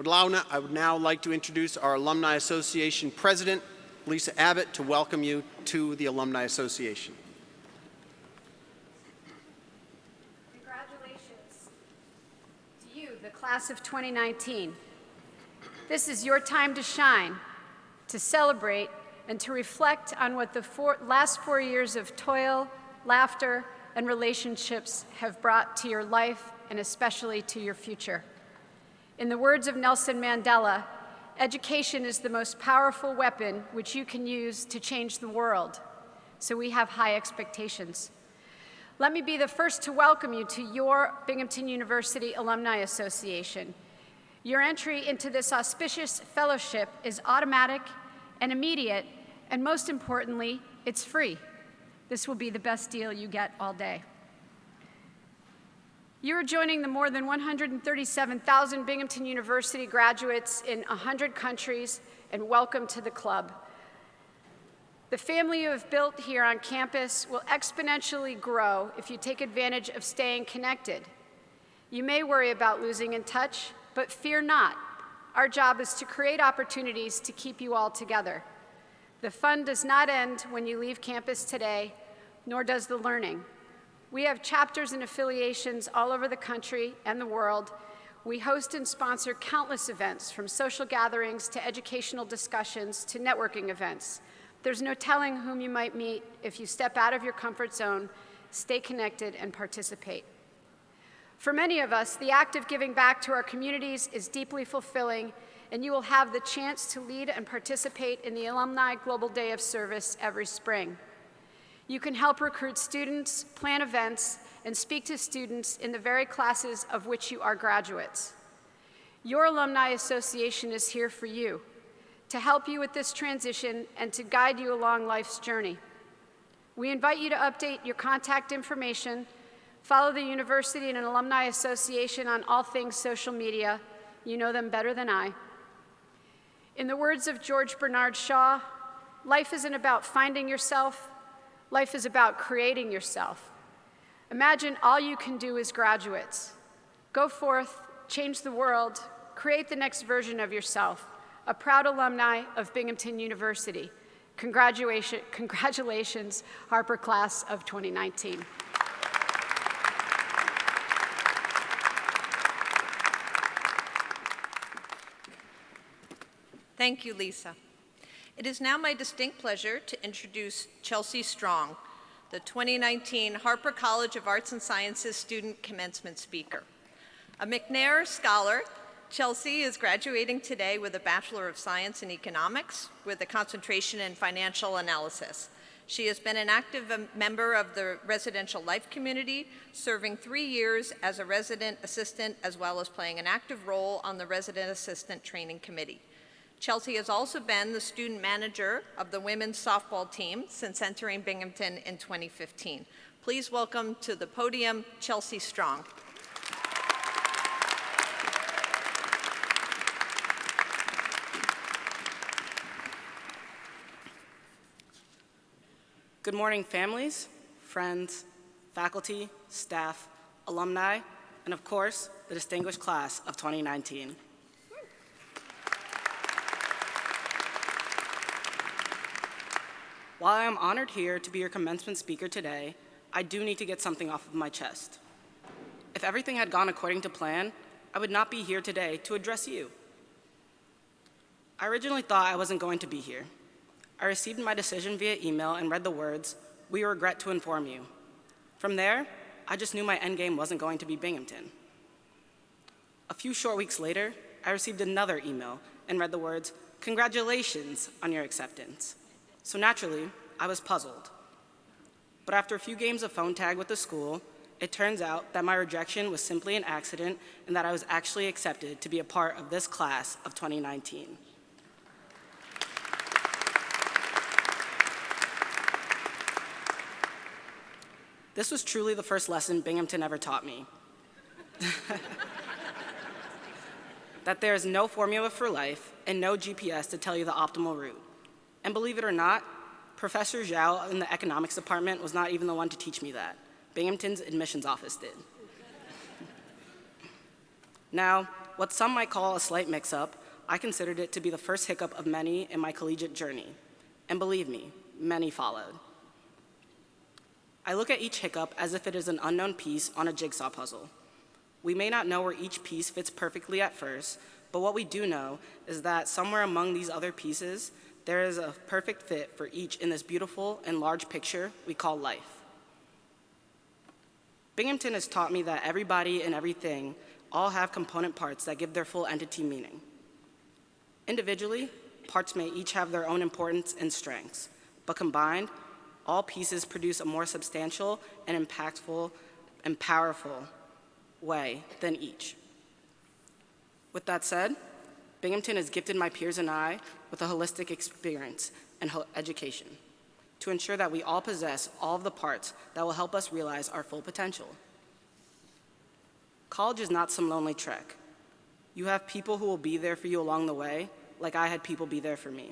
would now like to introduce our Alumni Association President, Lisa Abbott, to welcome you to the Alumni Association. Congratulations to you, the class of 2019. This is your time to shine, to celebrate, and to reflect on what the last 4 years of toil, laughter, and relationships have brought to your life and especially to your future. In the words of Nelson Mandela, education is the most powerful weapon which you can use to change the world. So we have high expectations. Let me be the first to welcome you to your Binghamton University Alumni Association. Your entry into this auspicious fellowship is automatic and immediate, and most importantly, it's free. This will be the best deal you get all day. You are joining the more than 137,000 Binghamton University graduates in 100 countries, and welcome to the club. The family you have built here on campus will exponentially grow if you take advantage of staying connected. You may worry about losing in touch, but fear not. Our job is to create opportunities to keep you all together. The fun does not end when you leave campus today, nor does the learning. We have chapters and affiliations all over the country and the world. We host and sponsor countless events, from social gatherings to educational discussions to networking events. There's no telling whom you might meet if you step out of your comfort zone, stay connected, and participate. For many of us, the act of giving back to our communities is deeply fulfilling, and you will have the chance to lead and participate in the Alumni Global Day of Service every spring. You can help recruit students, plan events, and speak to students in the very classes of which you are graduates. Your Alumni Association is here for you, to help you with this transition and to guide you along life's journey. We invite you to update your contact information, follow the university and an Alumni Association on all things social media. You know them better than I. In the words of George Bernard Shaw, life isn't about finding yourself, life is about creating yourself. Imagine all you can do as graduates. Go forth, change the world, create the next version of yourself. A proud alumni of Binghamton University. Congratulations, Harpur class of 2019. Thank you, Lisa. It is now my distinct pleasure to introduce Chelsea Strong, the 2019 Harpur College of Arts and Sciences Student Commencement Speaker. A McNair Scholar, Chelsea is graduating today with a Bachelor of Science in Economics with a concentration in financial analysis. She has been an active member of the residential life community, serving 3 years as a resident assistant, as well as playing an active role on the resident assistant training committee. Chelsea has also been the student manager of the women's softball team since entering Binghamton in 2015. Please welcome to the podium, Chelsea Strong. Good morning, families, friends, faculty, staff, alumni, and of course, the distinguished class of 2019. While I am honored here to be your commencement speaker today, I do need to get something off of my chest. If everything had gone according to plan, I would not be here today to address you. I originally thought I wasn't going to be here. I received my decision via email and read the words, "We regret to inform you." From there, I just knew my endgame wasn't going to be Binghamton. A few short weeks later, I received another email and read the words, "Congratulations on your acceptance." So naturally, I was puzzled. But after a few games of phone tag with the school, it turns out that my rejection was simply an accident and that I was actually accepted to be a part of this class of 2019. This was truly the first lesson Binghamton ever taught me. That there is no formula for life and no GPS to tell you the optimal route. And believe it or not, Professor Zhao in the economics department was not even the one to teach me that. Binghamton's admissions office did. Now, what some might call a slight mix-up, I considered it to be the first hiccup of many in my collegiate journey. And believe me, many followed. I look at each hiccup as if it is an unknown piece on a jigsaw puzzle. We may not know where each piece fits perfectly at first, but what we do know is that somewhere among these other pieces, there is a perfect fit for each in this beautiful and large picture we call life. Binghamton has taught me that everybody and everything all have component parts that give their full entity meaning. Individually, parts may each have their own importance and strengths, but combined, all pieces produce a more substantial and impactful and powerful way than each. With that said, Binghamton has gifted my peers and I with a holistic experience and education to ensure that we all possess all of the parts that will help us realize our full potential. College is not some lonely trek. You have people who will be there for you along the way, like I had people be there for me.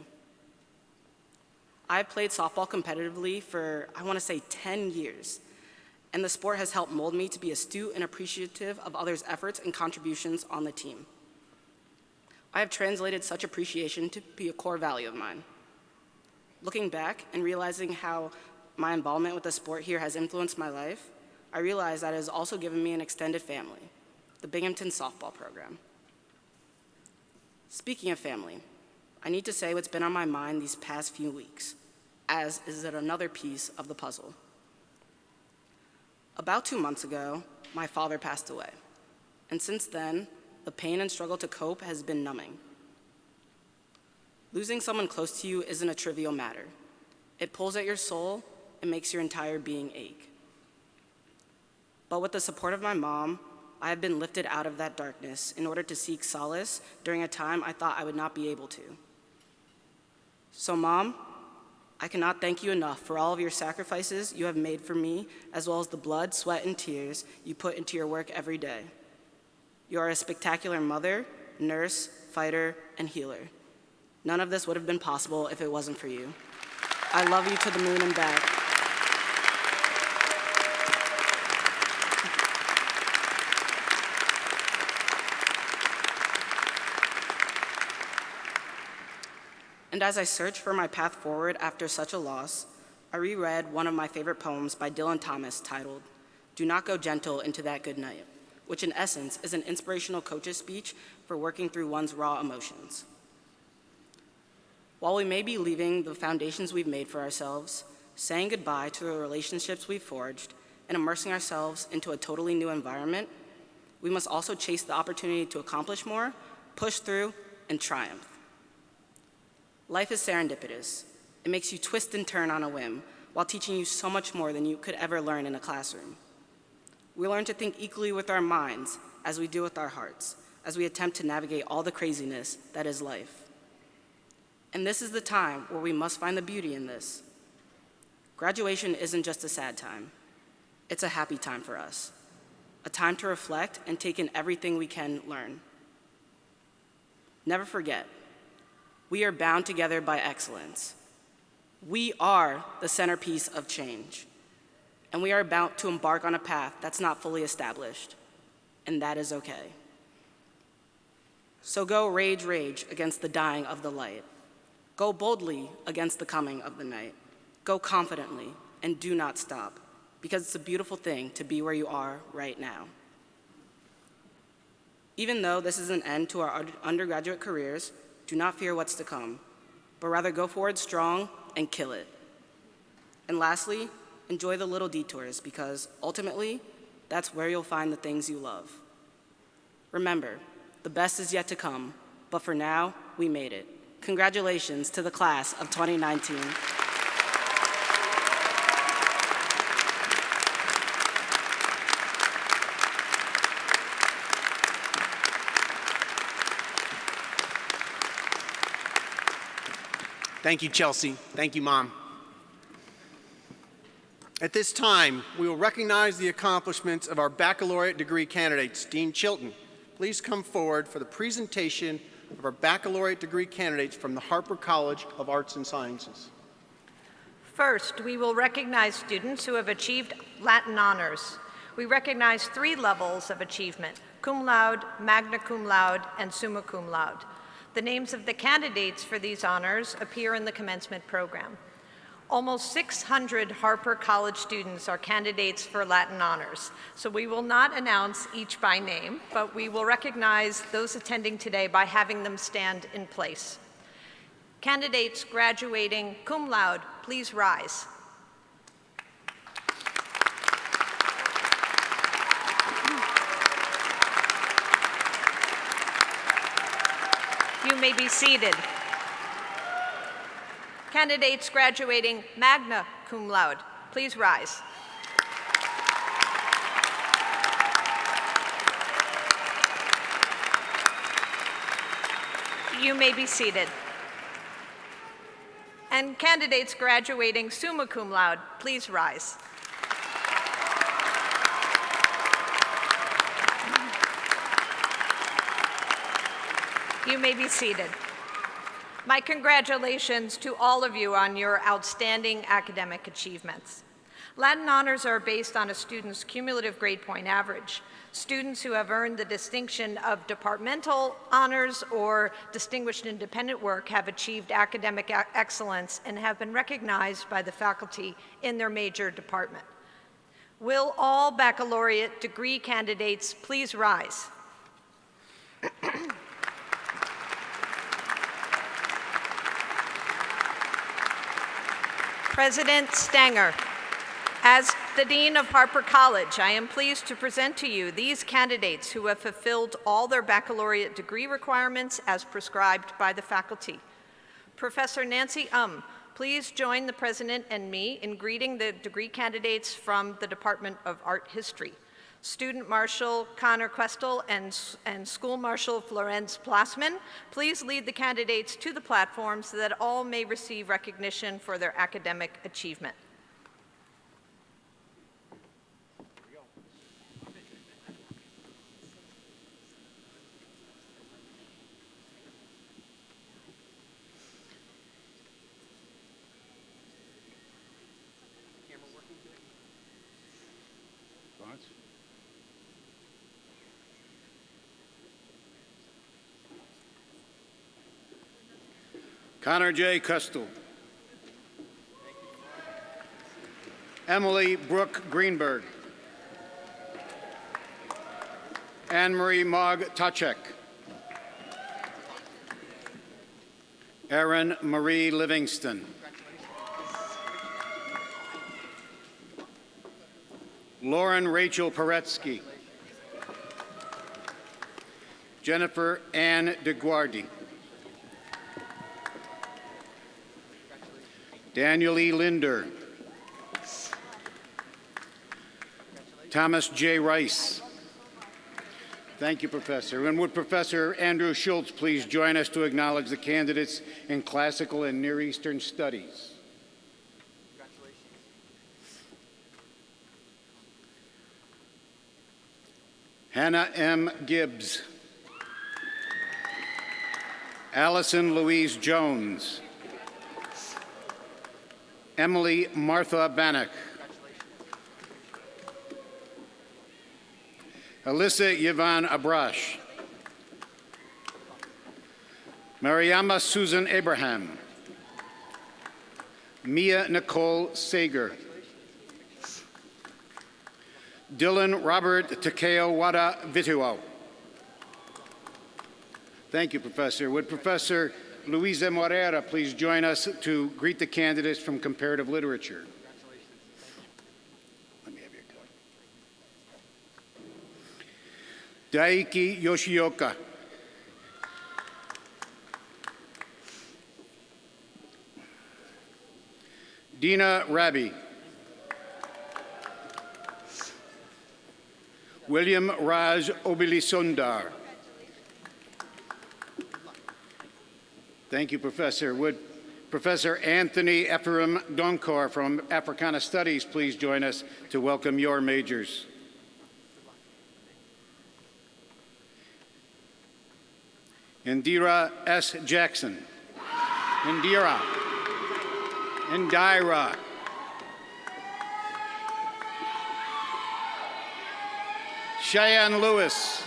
I played softball competitively for, I want to say, 10 years, and the sport has helped mold me to be astute and appreciative of others' efforts and contributions on the team. I have translated such appreciation to be a core value of mine. Looking back and realizing how my involvement with the sport here has influenced my life, I realize that it has also given me an extended family, the Binghamton softball program. Speaking of family, I need to say what's been on my mind these past few weeks, as is it another piece of the puzzle. About 2 months ago, my father passed away, and since then, the pain and struggle to cope has been numbing. Losing someone close to you isn't a trivial matter. It pulls at your soul and makes your entire being ache. But with the support of my mom, I have been lifted out of that darkness in order to seek solace during a time I thought I would not be able to. So, Mom, I cannot thank you enough for all of your sacrifices you have made for me, as well as the blood, sweat, and tears you put into your work every day. You are a spectacular mother, nurse, fighter, and healer. None of this would have been possible if it wasn't for you. I love you to the moon and back. And as I search for my path forward after such a loss, I reread one of my favorite poems by Dylan Thomas titled, "Do Not Go Gentle Into That Good Night," which in essence is an inspirational coach's speech for working through one's raw emotions. While we may be leaving the foundations we've made for ourselves, saying goodbye to the relationships we've forged, and immersing ourselves into a totally new environment, we must also chase the opportunity to accomplish more, push through, and triumph. Life is serendipitous. It makes you twist and turn on a whim while teaching you so much more than you could ever learn in a classroom. We learn to think equally with our minds as we do with our hearts, as we attempt to navigate all the craziness that is life. And this is the time where we must find the beauty in this. Graduation isn't just a sad time. It's a happy time for us, a time to reflect and take in everything we can learn. Never forget, we are bound together by excellence. We are the centerpiece of change, and we are about to embark on a path that's not fully established, and that is okay. So go rage, rage against the dying of the light. Go boldly against the coming of the night. Go confidently and do not stop, because it's a beautiful thing to be where you are right now. Even though this is an end to our undergraduate careers, do not fear what's to come, but rather go forward strong and kill it. And lastly, enjoy the little detours, because ultimately, that's where you'll find the things you love. Remember, the best is yet to come, but for now, we made it. Congratulations to the class of 2019. Thank you, Chelsea. Thank you, Mom. At this time, we will recognize the accomplishments of our baccalaureate degree candidates. Dean Chilton, please come forward for the presentation of our baccalaureate degree candidates from the Harpur College of Arts and Sciences. First, we will recognize students who have achieved Latin honors. We recognize 3 levels of achievement: cum laude, magna cum laude, and summa cum laude. The names of the candidates for these honors appear in the commencement program. Almost 600 Harpur College students are candidates for Latin honors, so we will not announce each by name, but we will recognize those attending today by having them stand in place. Candidates graduating cum laude, please rise. You may be seated. Candidates graduating magna cum laude, please rise. You may be seated. And candidates graduating summa cum laude, please rise. You may be seated. My congratulations to all of you on your outstanding academic achievements. Latin honors are based on a student's cumulative grade point average. Students who have earned the distinction of departmental honors or distinguished independent work have achieved academic excellence and have been recognized by the faculty in their major department. Will all baccalaureate degree candidates please rise? President Stanger, as the Dean of Harpur College, I am pleased to present to you these candidates who have fulfilled all their baccalaureate degree requirements as prescribed by the faculty. Professor Nancy, please join the President and me in greeting the degree candidates from the Department of Art History. Student Marshal Connor Questel and School Marshal Florence Plasman, please lead the candidates to the platform so that all may receive recognition for their academic achievement. Connor J. Custel. Emily Brooke Greenberg. Anne-Marie Mogg Tachek. Erin Marie Livingston. Lauren Rachel Paretsky. Jennifer Ann DeGuardi. Daniel E. Linder. Thomas J. Rice. Thank you, Professor. And would Professor Andrew Schultz please join us to acknowledge the candidates in Classical and Near Eastern Studies? Hannah M. Gibbs. Allison Louise Jones. Emily Martha Bannock. Alyssa Yvonne Abrash. Mariama Susan Abraham. Mia Nicole Sager. Dylan Robert Takeo Wada Vituo. Thank you, Professor. Would Professor Luisa Moreira please join us to greet the candidates from comparative literature? Let me have your card. Daiki Yoshioka. Dina Rabi. William Raj Obilisundar. Thank you, Professor. Would Professor Anthony Ephraim Donkor from Africana Studies please join us to welcome your majors? Indira S. Jackson. Indira. Indira. Cheyenne Lewis.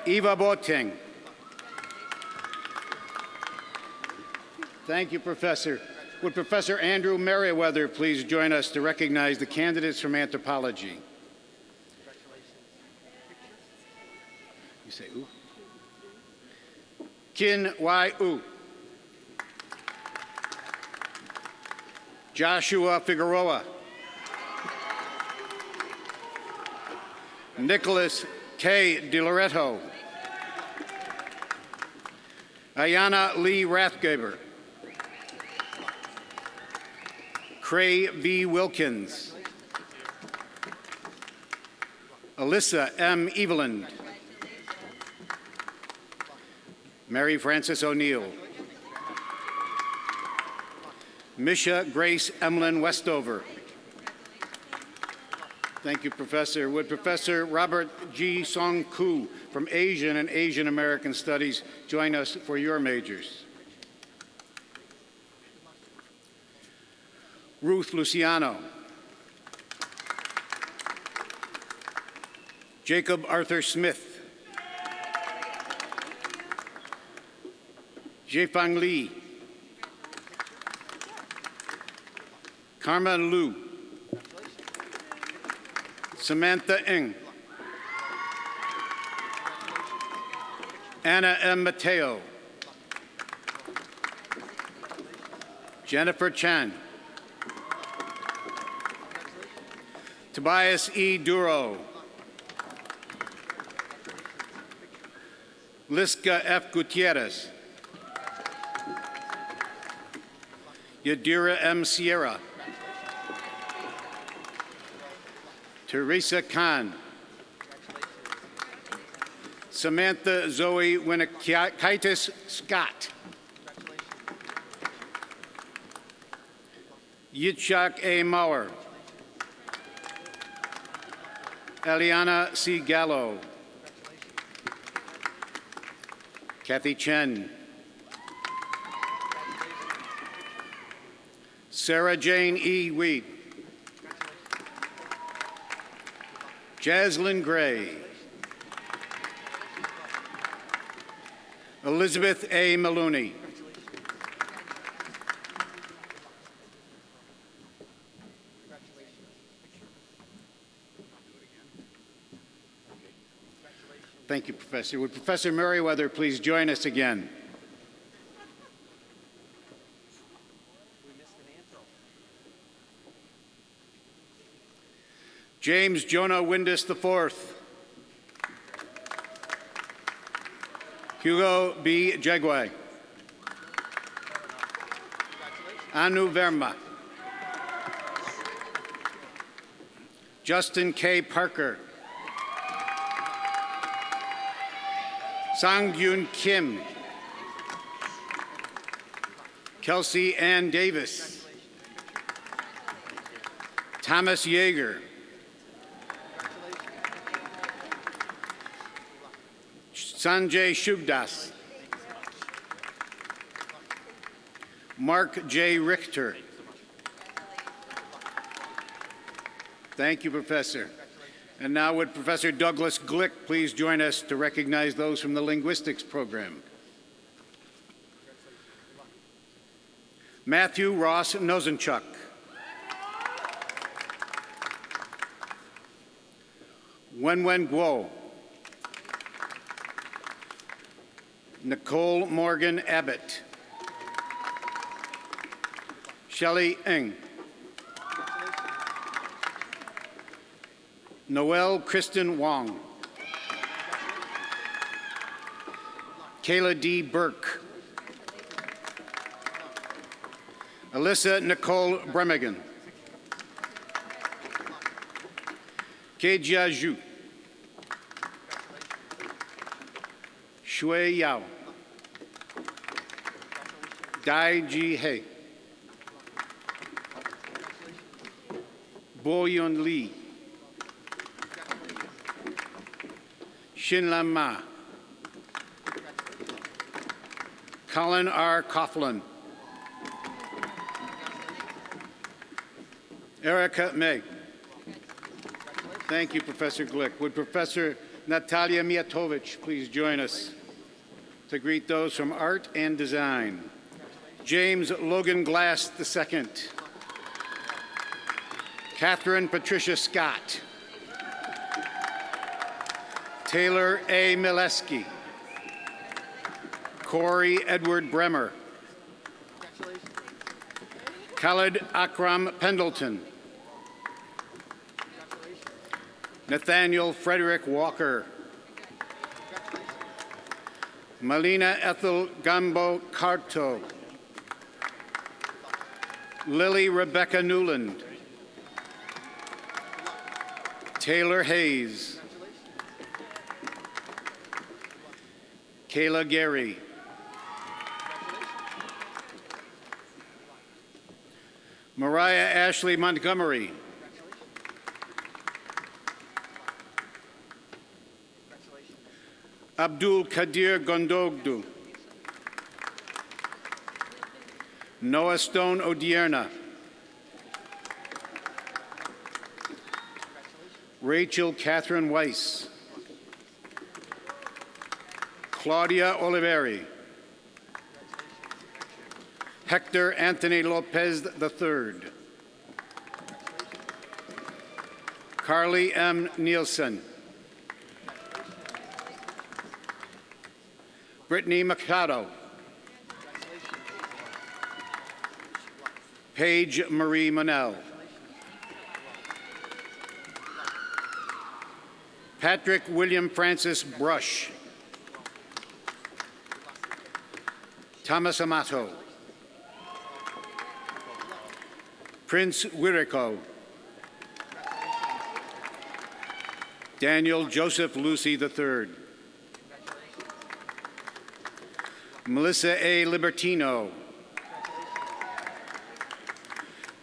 Eva Boateng. Thank you, Professor. Would Professor Andrew Merriweather please join us to recognize the candidates from anthropology? You say ooh. Kin Y-U. Joshua Figueroa. Nicholas K. DiLoretto. Ayana Lee Rathgaber. Cray V. Wilkins. Alyssa M. Eveland. Mary Frances O'Neill. Misha Grace Emlyn Westover. Thank you, Professor. Would Professor Robert G. Song Koo from Asian and Asian American Studies join us for your majors? Ruth Luciano. Jacob Arthur Smith. Jiefang Li. Karma Liu. Samantha Ng. Anna M. Mateo. Jennifer Chan. Tobias E. Duro. Liska F. Gutierrez. Yadira M. Sierra. Teresa Khan. Samantha Zoe Winnikaitis Scott. Yitzhak A. Mauer. Eliana C. Gallo. Kathy Chen. Sarah Jane E. Weed. Jaslyn Gray. Elizabeth A. Maloney. Thank you, Professor. Would Professor Merriweather please join us again? James Jonah Windus IV. Hugo B. Jegway. Anu Verma. Justin K. Parker. Sang-Gyun Kim. Kelsey Ann Davis. Thomas Yeager. Sanjay Shubdas. Mark J. Richter. Thank you, Professor. And now would Professor Douglas Glick please join us to recognize those from the linguistics program. Matthew Ross Nozenchuk. Wenwen Guo. Nicole Morgan Abbott. Shelley Ng. Noelle Kristen Wong. Kayla D. Burke. Alyssa Nicole Bremigan. Kejia Zhu. Shui Yao. Dai Ji He. Bo Yun Lee. Shin Lam Ma. Colin R. Coughlin. Erica May. Thank you, Professor Glick. Would Professor Natalia Mijatovic, please join us to greet those from Art and Design. James Logan Glass II. Catherine Patricia Scott. Taylor A. Mileski. Corey Edward Bremer. Khalid Akram Pendleton. Nathaniel Frederick Walker. Melina Ethel Gambo Carto. Lily Rebecca Newland. Taylor Hayes. Kayla Gary. Mariah Ashley Montgomery. Abdul Kadir Gondogdu. Noah Stone Odierna. Rachel Catherine Weiss. Claudia Oliveri. Hector Anthony Lopez III. Carly M. Nielsen. Brittany Machado. Paige Marie Monell. Patrick William Francis Brush. Thomas Amato. Prince Wiriko. Daniel Joseph Lucy III. Melissa A. Libertino.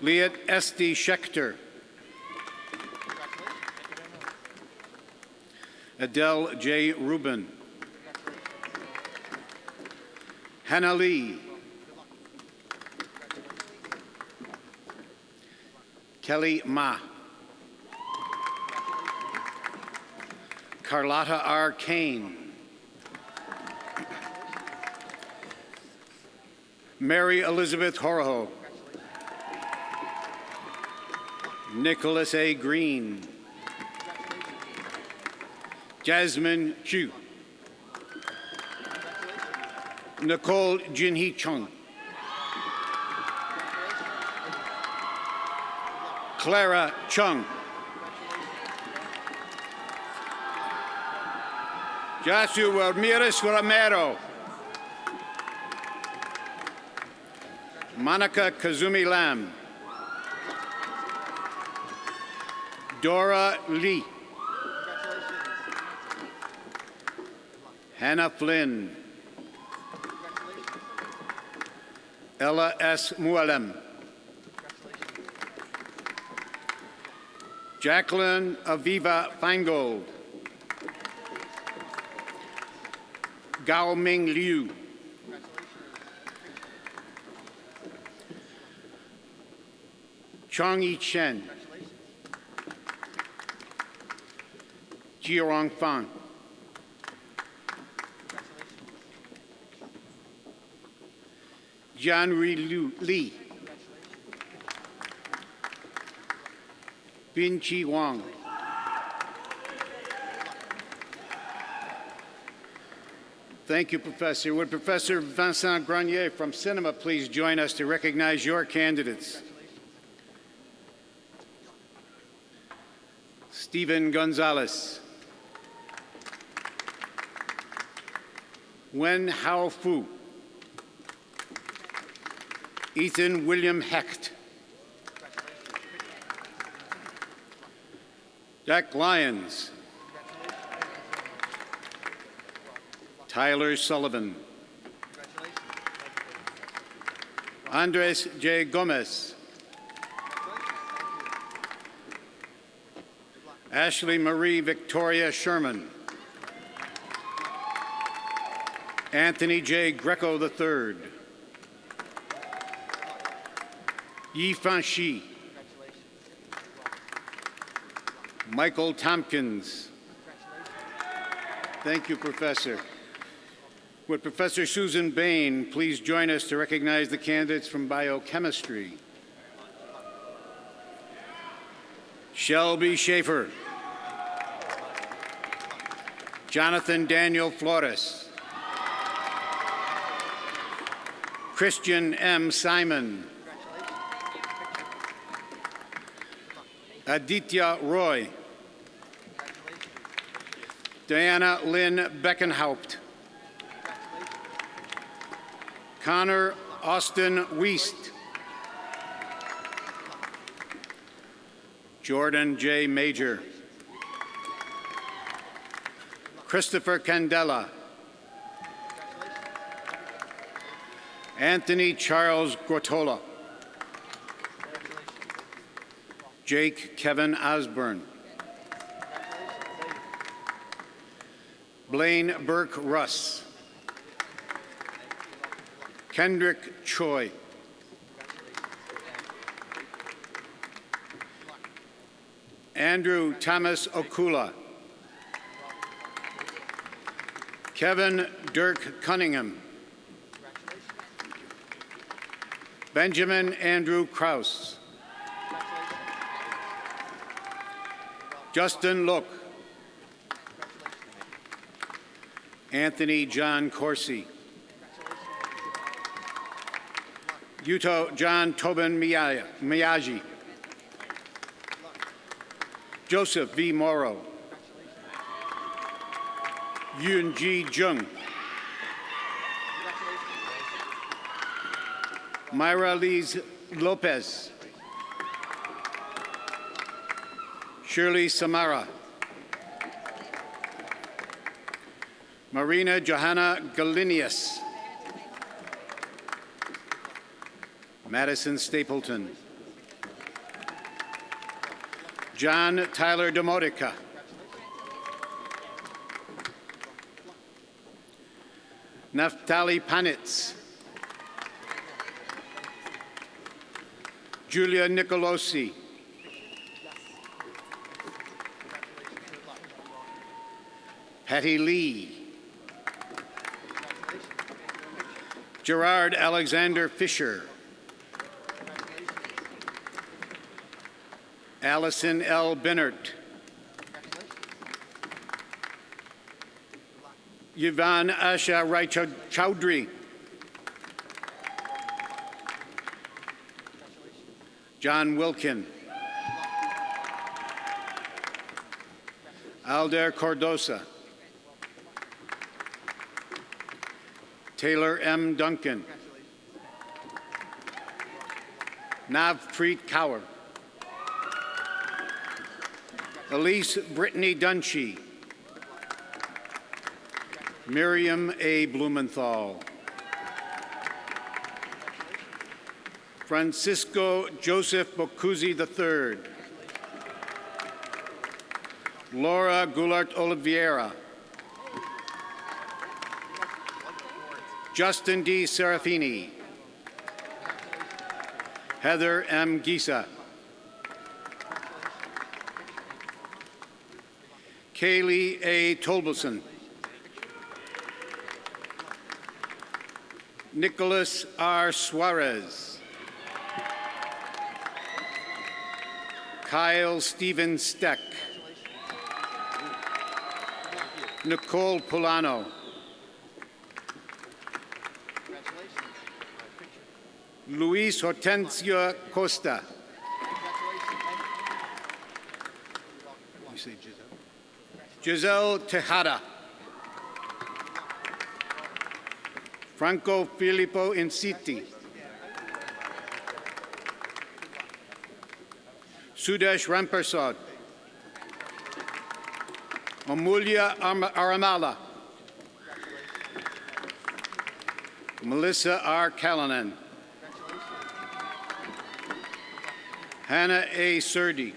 Liat Esti Schechter. Adele J. Rubin. Hannah Lee. Kelly Ma. Carlotta R. Kane. Mary Elizabeth Horoho. Nicholas A. Green. Jasmine Chu. Nicole Jinhee Chung. Clara Chung. Joshua Ramirez Romero. Monica Kazumi Lam. Dora Lee. Hannah Flynn. Ella S. Mualem. Jacqueline Aviva Feingold. Gao Ming Liu. Chong Yi Chen. Jiarong Fang. Jianrui Li. Bin Chi Wang. Thank you, Professor. Would Professor Vincent Grenier from Cinema please join us to recognize your candidates? Stephen Gonzalez. Wen Hao Fu. Ethan William Hecht. Jack Lyons. Tyler Sullivan. Andres J. Gomez. Ashley Marie Victoria Sherman. Anthony J. Greco III. Yi Fan Shi. Michael Tompkins. Thank you, Professor. Would Professor Susan Bain please join us to recognize the candidates from biochemistry? Shelby Schaefer. Jonathan Daniel Flores. Christian M. Simon. Aditya Roy. Diana Lynn Beckenhaupt. Connor Austin Wiest. Jordan J. Major. Christopher Candela. Anthony Charles Grotola. Jake Kevin Osborne. Blaine Burke Russ. Kendrick Choi. Andrew Thomas Okula. Kevin Dirk Cunningham. Benjamin Andrew Kraus. Justin Look. Anthony John Corsi. Yuto John Tobin Miyagi. Joseph V. Morrow. Yoon Ji Jung. Myra Lise Lopez. Shirley Samara. Marina Johanna Galinius. Madison Stapleton. John Tyler Demotica. Naftali Panitz. Julia Nicolosi. Patty Lee. Gerard Alexander Fisher. Allison L. Binnert. Yvonne Asha Rai Chowdhury. John Wilkin. Alder Cordosa. Taylor M. Duncan. Navpreet Kaur. Elise Brittany Dunshee. Miriam A. Blumenthal. Francisco Joseph Boccuzzi III. Laura Goulart Oliveira. Justin D. Serafini. Heather M. Gisa. Kaylee A. Tolbeson. Nicholas R. Suarez. Kyle Stephen Steck. Nicole Polano. Luis Hortensio Costa. You say Giselle Tejada. Franco Filippo Inciti. Sudesh Rampersad. Amulya Aramala. Melissa R. Callanan. Hannah A. Surdi.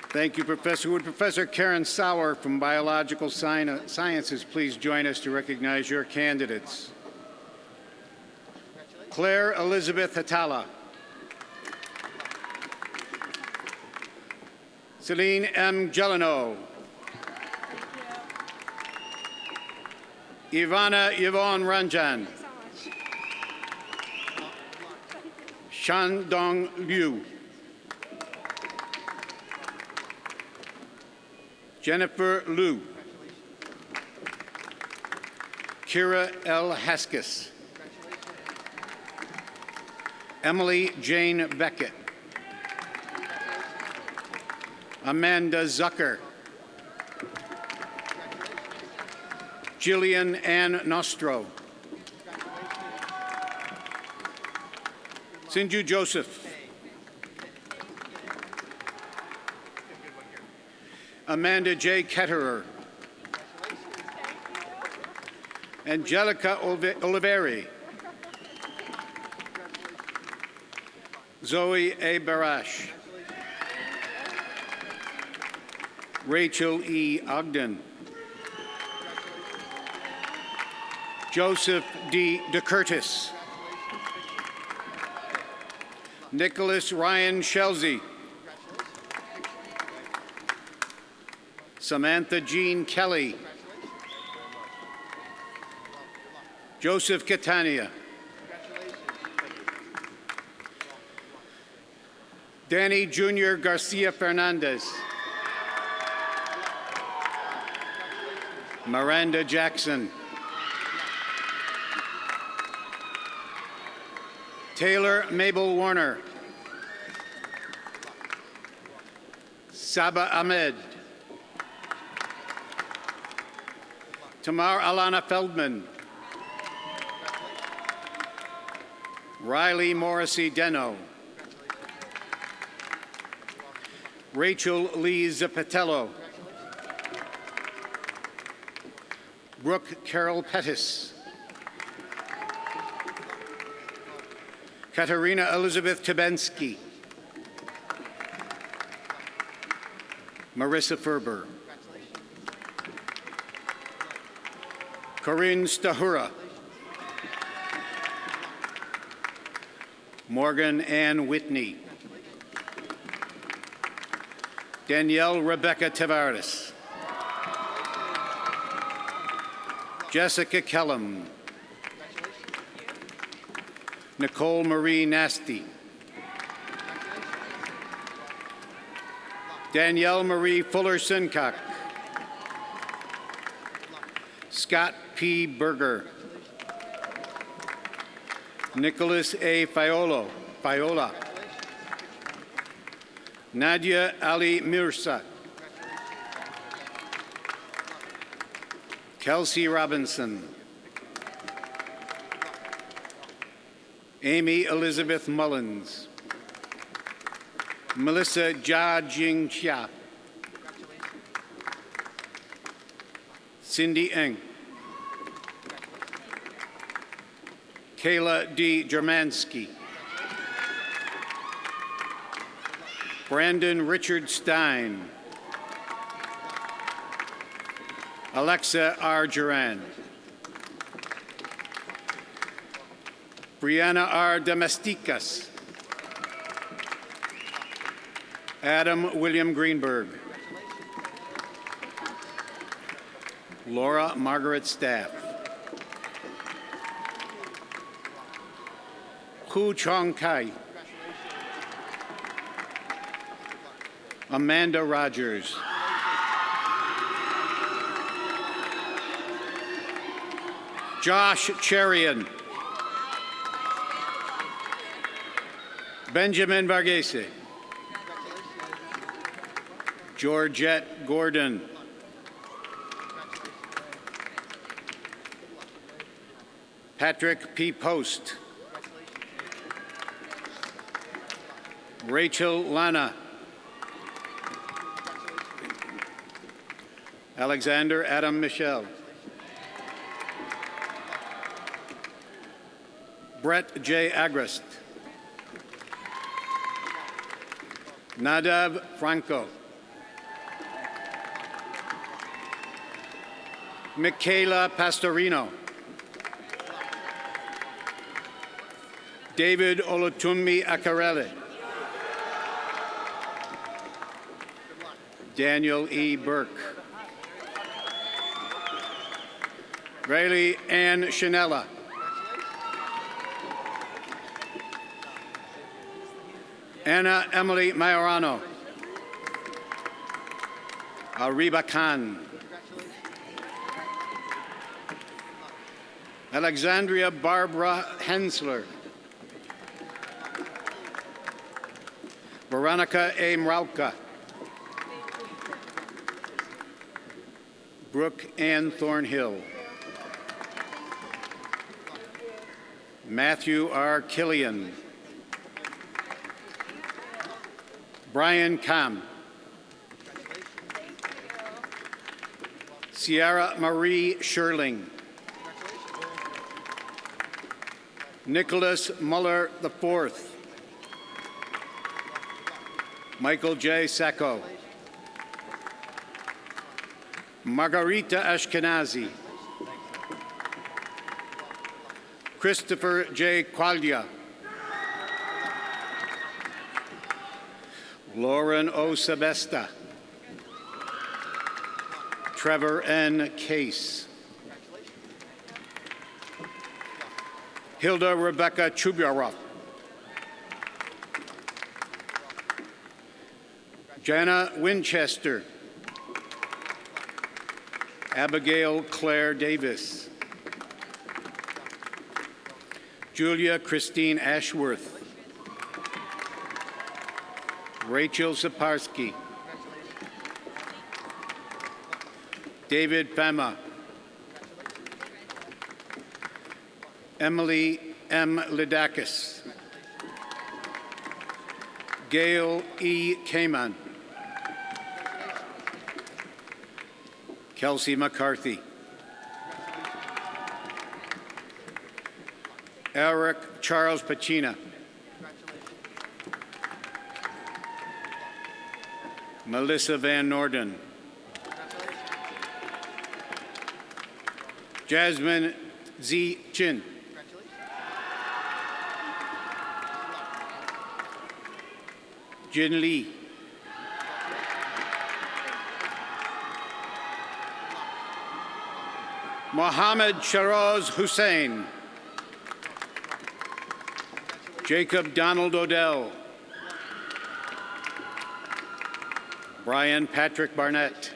Thank you, Professor. Would Professor Karen Sauer from Biological Sciences please join us to recognize your candidates? Claire Elizabeth Hatala. Celine M. Gelano. Ivana Yvonne Ranjan. Shandong Liu. Jennifer Liu. Kira L. Haskis. Emily Jane Beckett. Amanda Zucker. Jillian Ann Nostro. Sinju Joseph. Amanda J. Ketterer. Angelica Oliveri. Zoe A. Barash. Rachel E. Ogden. Joseph D. DeCurtis. Nicholas Ryan Shelsey. Samantha Jean Kelly. Joseph Catania. Danny Jr. Garcia Fernandez. Miranda Jackson. Taylor Mabel Warner. Saba Ahmed. Tamar Alana Feldman. Riley Morrissey Deno. Rachel Lee Zapatello. Brooke Carol Pettis. Katerina Elizabeth Tibensky. Marissa Ferber. Corinne Stahura. Morgan Ann Whitney. Danielle Rebecca Tavares. Jessica Kellum. Nicole Marie Nasty. Danielle Marie Fuller Sincock. Scott P. Berger. Nicholas A. Fiola. Nadia Ali Mirsa. Kelsey Robinson. Amy Elizabeth Mullins. Melissa Jia Jing Chia. Cindy Eng. Kayla D. Germansky. Brandon Richard Stein. Alexa R. Duran. Brianna R. Domesticas. Adam William Greenberg. Laura Margaret Staff. Hu Chong Kai. Amanda Rogers. Josh Cherian. Benjamin Varghese. Georgette Gordon. Patrick P. Post. Rachel Lana. Alexander Adam Michel. Brett J. Agrest. Nadav Franco. Michaela Pastorino. David Olutunmi Akarele. Daniel E. Burke. Rayleigh Ann Shanella. Anna Emily Majorano. Ariba Khan. Alexandria Barbara Hensler. Veronica A. Mrauka. Brooke Ann Thornhill. Matthew R. Killian. Brian Kam. Sierra Marie Sherling. Nicholas Muller IV. Michael J. Sacco. Margarita Ashkenazi. Christopher J. Quaglia. Lauren O. Sebesta. Trevor N. Case. Hilda Rebecca Chubyarov. Jana Winchester. Abigail Claire Davis. Julia Christine Ashworth. Rachel Saparsky. David Fama. Emily M. Lidakis. Gail E. Kaman. Kelsey McCarthy. Eric Charles Pacina. Melissa Van Norden. Jasmine Z. Chin. Jin Lee. Mohammed Sharoz Hussein. Jacob Donald Odell. Brian Patrick Barnett.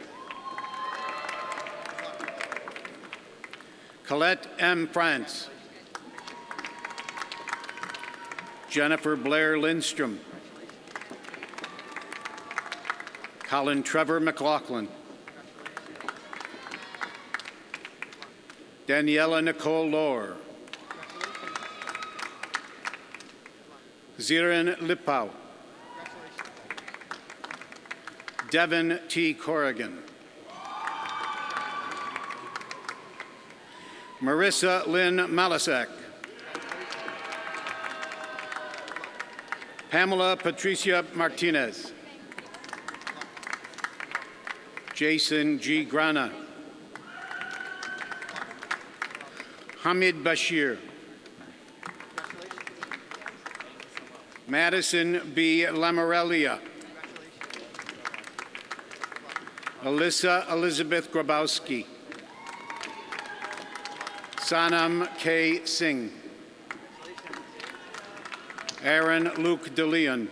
Colette M. France. Jennifer Blair Lindstrom. Colin Trevor McLaughlin. Daniela Nicole Lohr. Zirin Lipau. Devin T. Corrigan. Marissa Lynn Malasek. Pamela Patricia Martinez. Jason G. Grana. Hamid Bashir. Madison B. Lamorelia. Alyssa Elizabeth Grabowski. Sanam K. Singh. Aaron Luke DeLeon.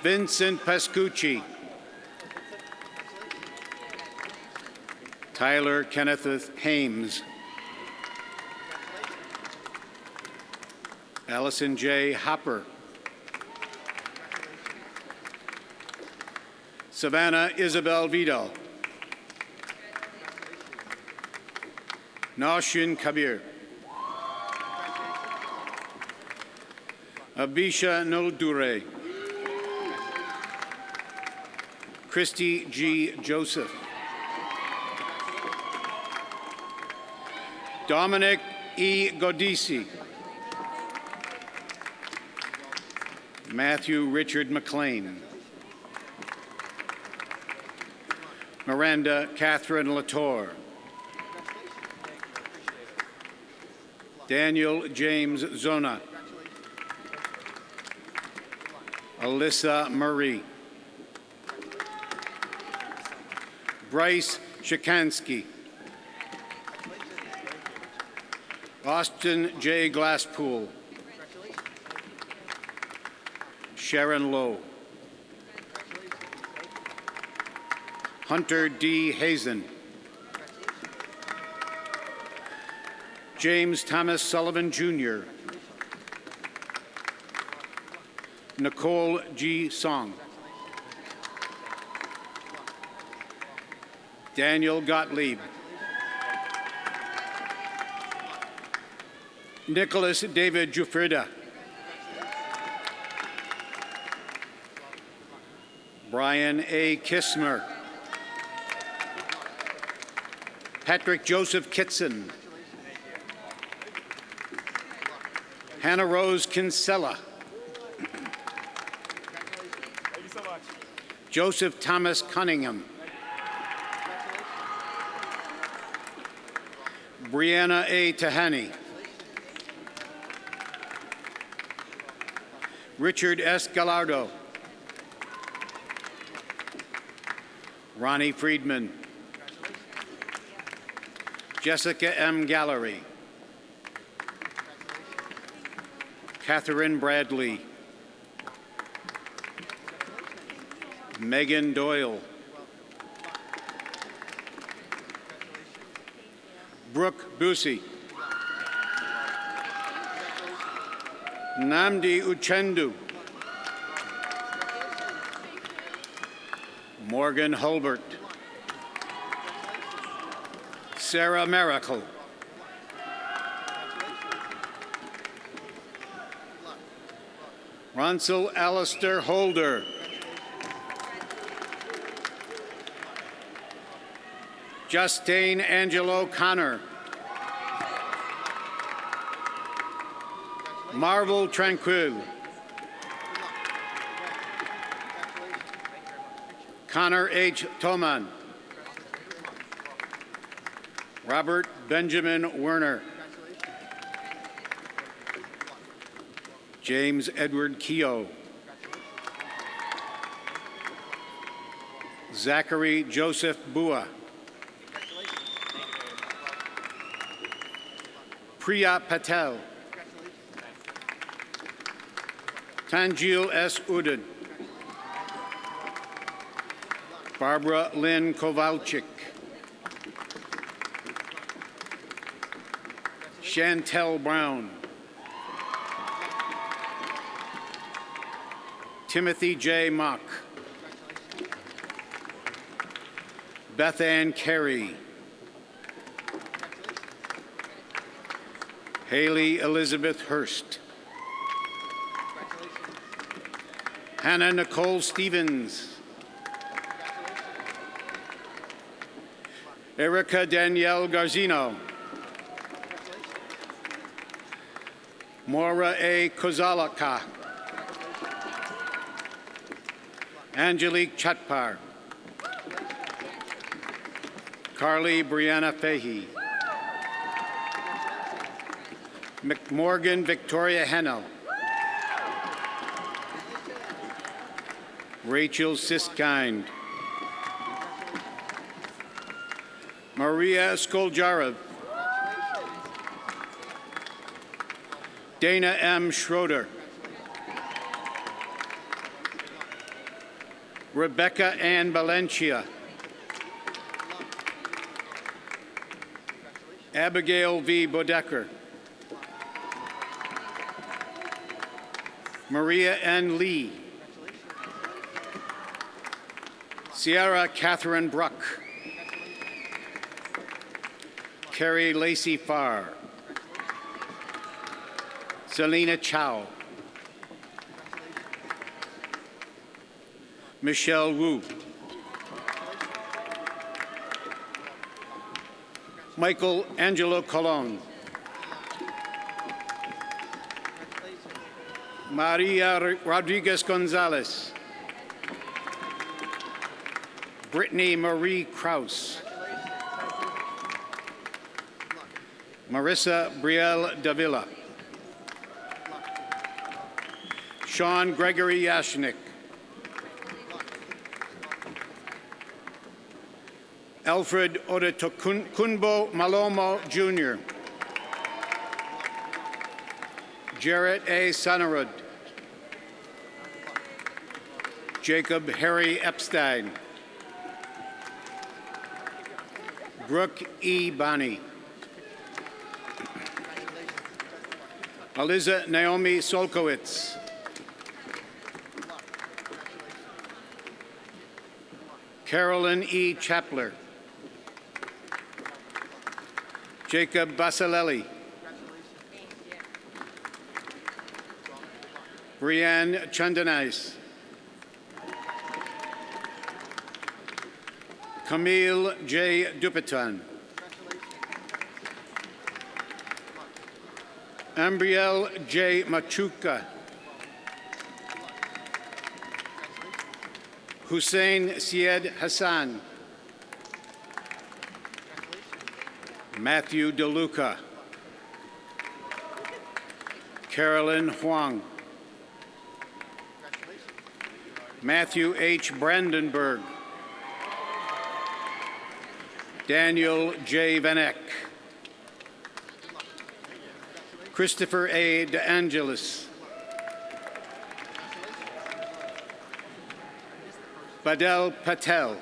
Vincent Pascucci. Tyler Kenneth Hames. Allison J. Hopper. Savannah Isabel Vidal. Nashin Kabir. Abisha Noldure. Christy G. Joseph. Dominic E. Godisi. Matthew Richard McLean. Miranda Catherine Latour. Daniel James Zona. Alyssa Murray. Bryce Shikansky. Austin J. Glasspool. Sharon Lowe. Hunter D. Hazen. James Thomas Sullivan, Jr. Nicole G. Song. Daniel Gottlieb. Nicholas David Jufrida. Brian A. Kismer. Patrick Joseph Kitson. Hannah Rose Kinsella. Joseph Thomas Cunningham. Brianna A. Tahani. Richard S. Gallardo. Ronnie Friedman. Jessica M. Gallery. Catherine Bradley. Megan Doyle. Brooke Busey. Namdi Uchendu. Morgan Hulbert. Sarah Miracle. Ronsel Alistair Holder. Justine Angelo Connor. Marvel Tranquil. Connor H. Toman. Robert Benjamin Werner. James Edward Keogh. Zachary Joseph Bua. Priya Patel. Tanjil S. Udin. Barbara Lynn Kowalczyk. Chantel Brown. Timothy J. Mock. Beth Ann Carey. Haley Elizabeth Hurst. Hannah Nicole Stevens. Erica Danielle Garzino. Maura A. Kozalaka. Angelique Chatpar. Carly Brianna Fahey. McMorgan Victoria Hennell. Rachel Siskind. Maria Skoljarov. Dana M. Schroeder. Rebecca Ann Valencia. Abigail V. Bodecker. Maria N. Lee. Sierra Catherine Bruck. Carrie Lacey Farr. Selena Chow. Michelle Wu. Michael Angelo Colon. Maria Rodriguez Gonzalez. Brittany Marie Krause. Marissa Brielle Davila. Sean Gregory Yashnik. Alfred Odetokunbo Malomo, Jr. Jarrett A. Sonnerud. Jacob Harry Epstein. Brooke E. Bonney. Aliza Naomi Solkowitz. Carolyn E. Chapler. Jacob Basalelli. Brianne Chandanais. Camille J. Dupiton. Ambrielle J. Machuca. Hussein Syed Hassan. Matthew DeLuca. Carolyn Huang. Matthew H. Brandenburg. Daniel J. Vanek. Christopher A. DeAngelis. Badel Patel.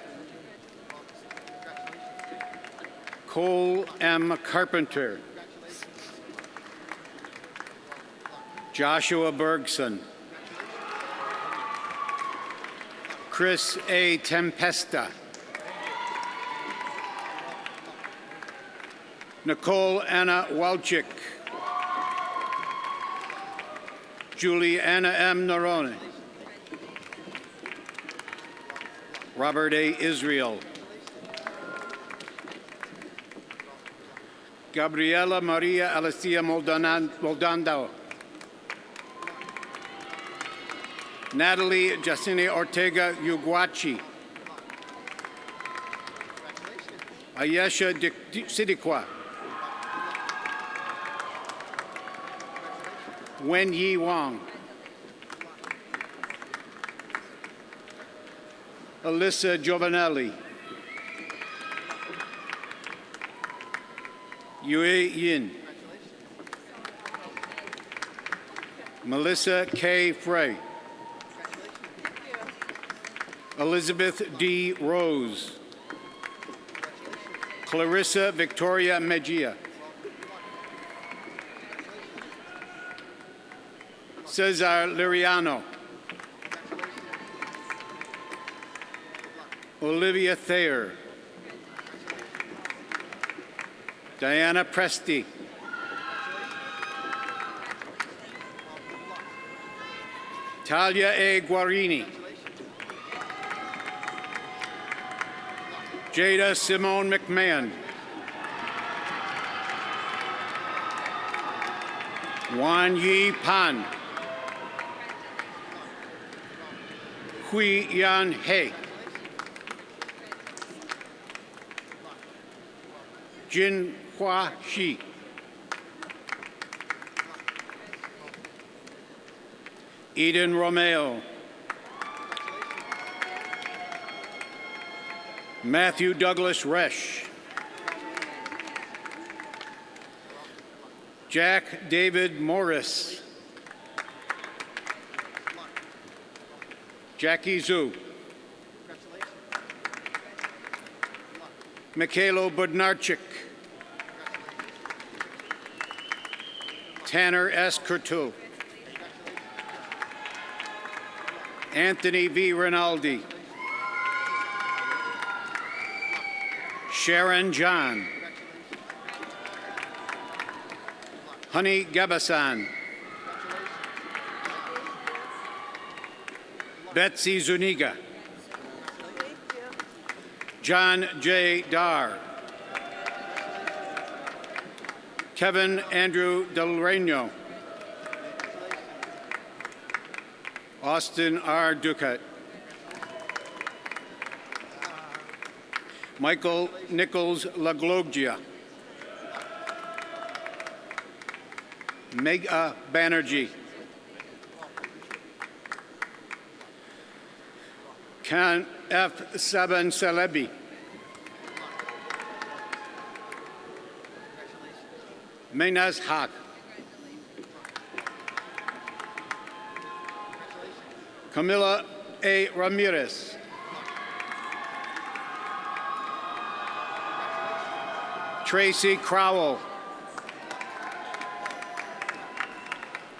Cole M. Carpenter. Joshua Bergson. Chris A. Tempesta. Nicole Anna Walczyk. Julie Anna M. Narone. Robert A. Israel. Gabriela Maria Alicia Moldando. Natalie Jacine Ortega Uguachi. Ayesha Sidikwa. Wen Yi Wang. Alyssa Giovanelli. Yue Yin. Melissa K. Frey. Elizabeth D. Rose. Clarissa Victoria Mejia. Cesar Liriano. Olivia Thayer. Diana Presti. Talia A. Guarini. Jada Simone McMahon. Wan Yi Pan. Hui Yan He. Jin Hua Shi. Eden Romeo. Matthew Douglas Resch. Jack David Morris. Jackie Zhu. Mikhailo Budnarchik. Tanner S. Kurtul. Anthony V. Rinaldi. Sharon John. Honey Gabasan. Betsy Zuniga. John J. Dar. Kevin Andrew Del Reno. Austin R. Ducat. Michael Nichols Lagloggia. Megha Banerjee. Khan F. Saban Celebi. Menas Haq. Camila A. Ramirez. Tracy Crowell.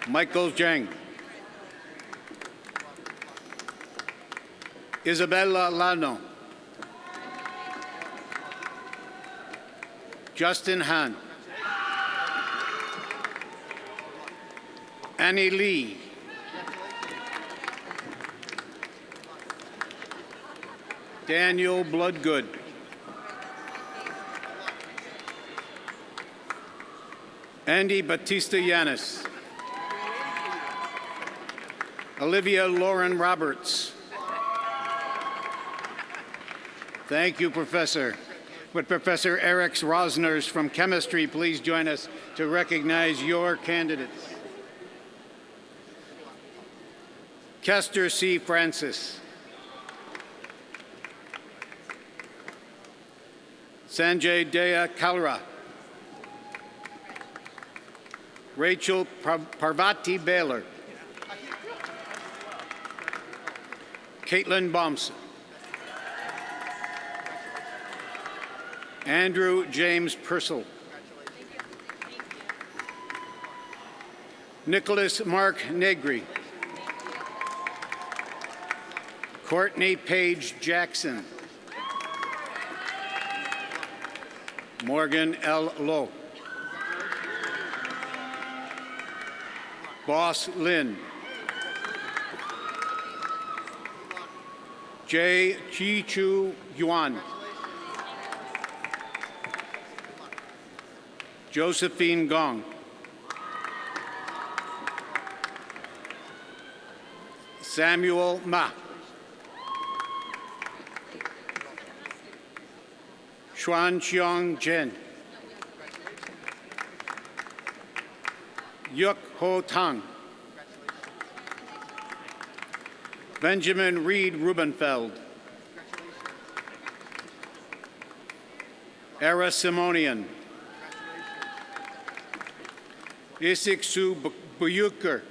Michael Jang. Isabella Lano. Justin Han. Annie Lee. Daniel Bloodgood. Andy Batista Yanis. Olivia Lauren Roberts. Thank you, Professor. Would Professor Eric Rosners from Chemistry please join us to recognize your candidates? Kester C. Francis. Sanjay Dea Kalra. Rachel Parvati Baylor. Caitlin Bomson. Andrew James Purcell. Nicholas Mark Negri. Courtney Page Jackson. Morgan L. Lowe. Boss Lin. J. Chi-Chu Yuan. Josephine Gong. Samuel Ma. Xuan Xiong Jen. Yuk Ho Tang. Benjamin Reed Rubenfeld. Era Simonian. Isik Su Buyuker.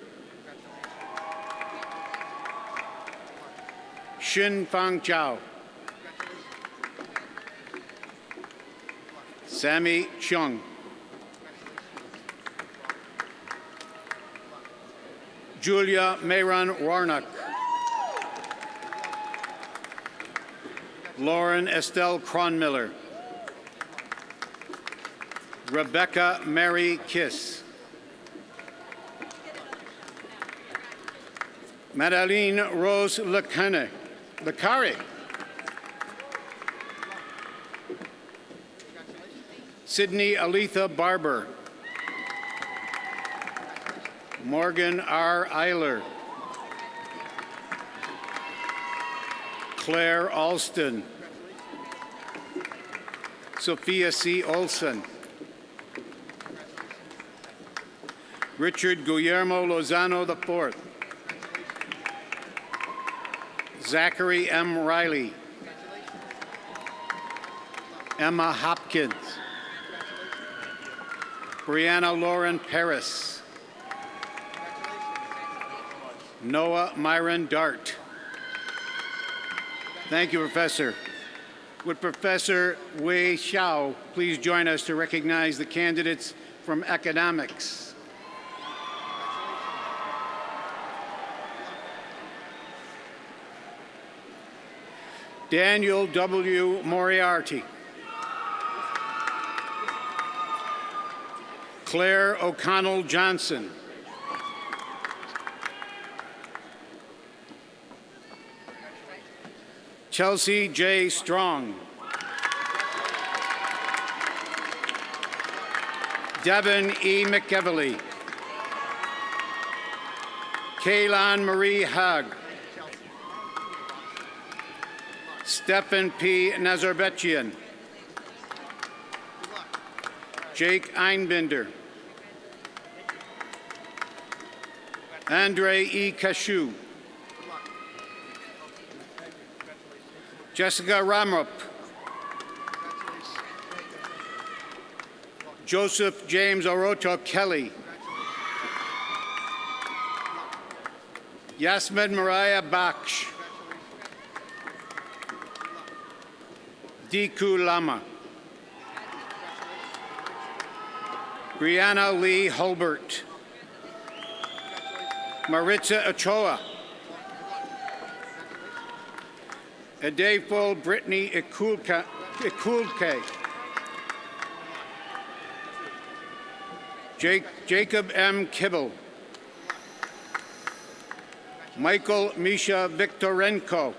Shin Fang Chao. Sammy Chung. Julia Mayron Warnock. Lauren Estelle Cronmiller. Rebecca Mary Kiss. Madeline Rose Lecare. Sydney Aletha Barber. Morgan R. Eiler. Claire Alston. Sophia C. Olson. Richard Guillermo Lozano IV. Zachary M. Riley. Emma Hopkins. Brianna Lauren Paris. Noah Myron Dart. Thank you, Professor. Would Professor Wei Xiao please join us to recognize the candidates from economics? Daniel W. Moriarty. Claire O'Connell Johnson. Chelsea J. Strong. Devin E. McEvely. Kaylon Marie Hug. Stephen P. Nazarbechian. Jake Einbinder. Andre E. Kashu. Jessica Ramrup. Joseph James Oroto Kelly. Yasmin Mariah Baksh. Diku Lama. Brianna Lee Hulbert. Maritza Ochoa. Adefo Brittany Ikulke. Jacob M. Kibble. Michael Misha Viktorenko.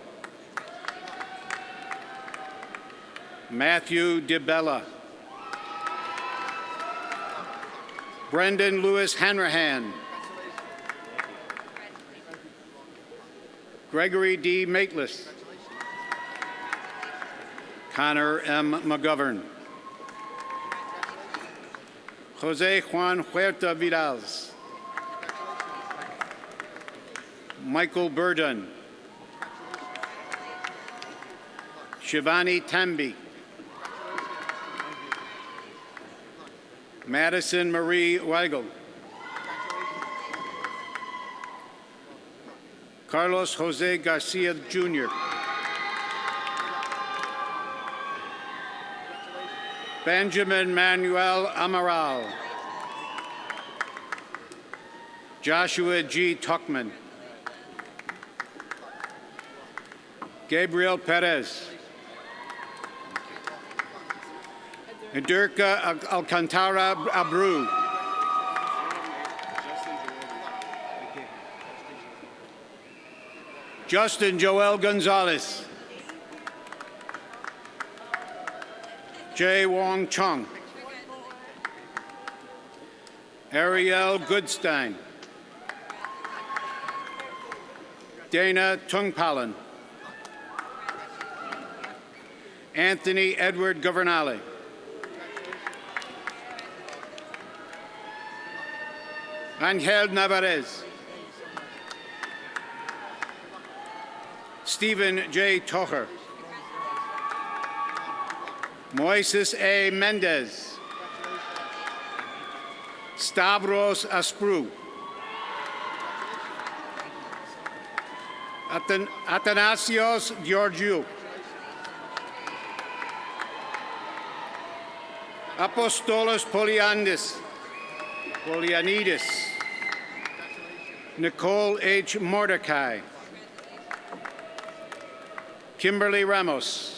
Matthew DeBella. Brendan Lewis Hanrahan. Gregory D. Maitlis. Connor M. McGovern. Jose Juan Huerta Vidals. Michael Burden. Shivani Tambi. Madison Marie Weigel. Carlos Jose Garcia Jr. Benjamin Manuel Amaral. Joshua G. Tuckman. Gabriel Perez. Edurka Alcantara Abreu. Justin Joel Gonzalez. Jay Wong Chung. Ariel Goodstein. Dana Tungpalan. Anthony Edward Governale. Angel Navarez. Stephen J. Tocher. Moises A. Mendez. Stavros Asprou. Athanasios Georgiou. Apostolos Polianidis. Nicole H. Mordecai. Kimberly Ramos.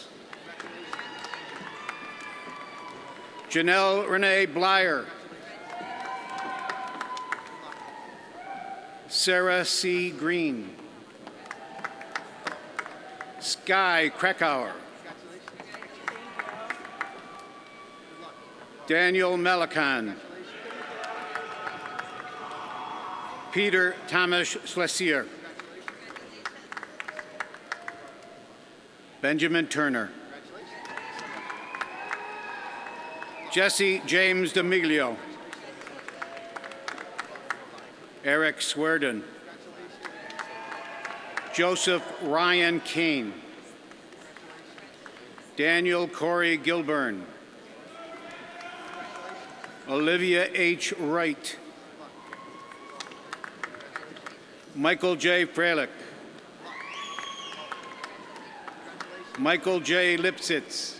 Janelle Renee Blyer. Sarah C. Green. Sky Krakauer. Daniel Melican. Peter Thomas Schlesier. Benjamin Turner. Jesse James D'Amelio. Eric Swerden. Joseph Ryan Kane. Daniel Corey Gilburn. Olivia H. Wright. Michael J. Freilich. Michael J. Lipsitz.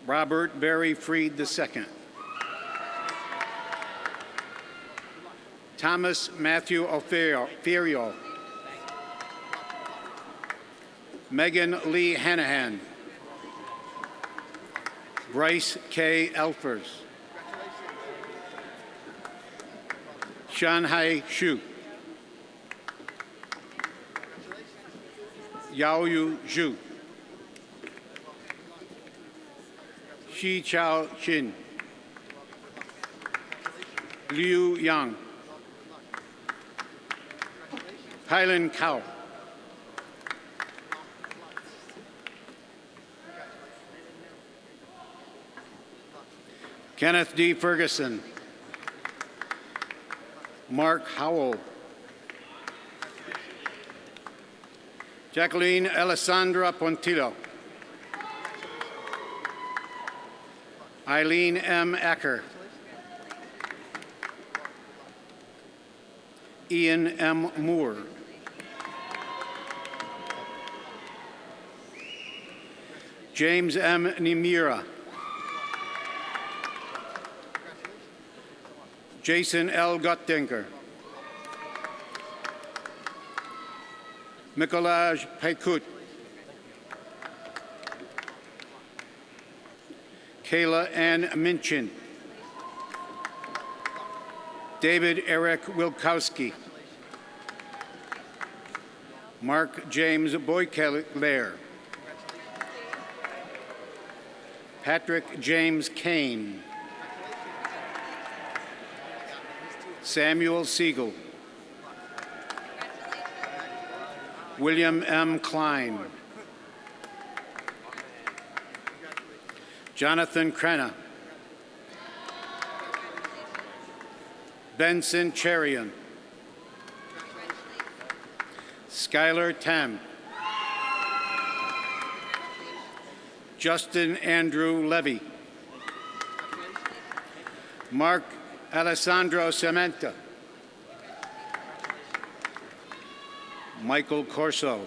Robert Barry Freed II. Thomas Matthew Oferio. Megan Lee Hanahan. Bryce K. Elfers. Shanghai Xu. Yaoyu Zhu. Xi Chao Xin. Liu Yang. Hylan Kao. Kenneth D. Ferguson. Mark Howell. Jacqueline Alessandra Pontillo. Eileen M. Acker. Ian M. Moore. James M. Nimira. Jason L. Gutdenker. Mikolaj Paykut. Kayla Ann Minchin. David Eric Wilkowski. Mark James Boyclair. Patrick James Kane. Samuel Siegel. William M. Klein. Jonathan Crenna. Benson Cherian. Skylar Tam. Justin Andrew Levy. Mark Alessandro Sementa. Michael Corso.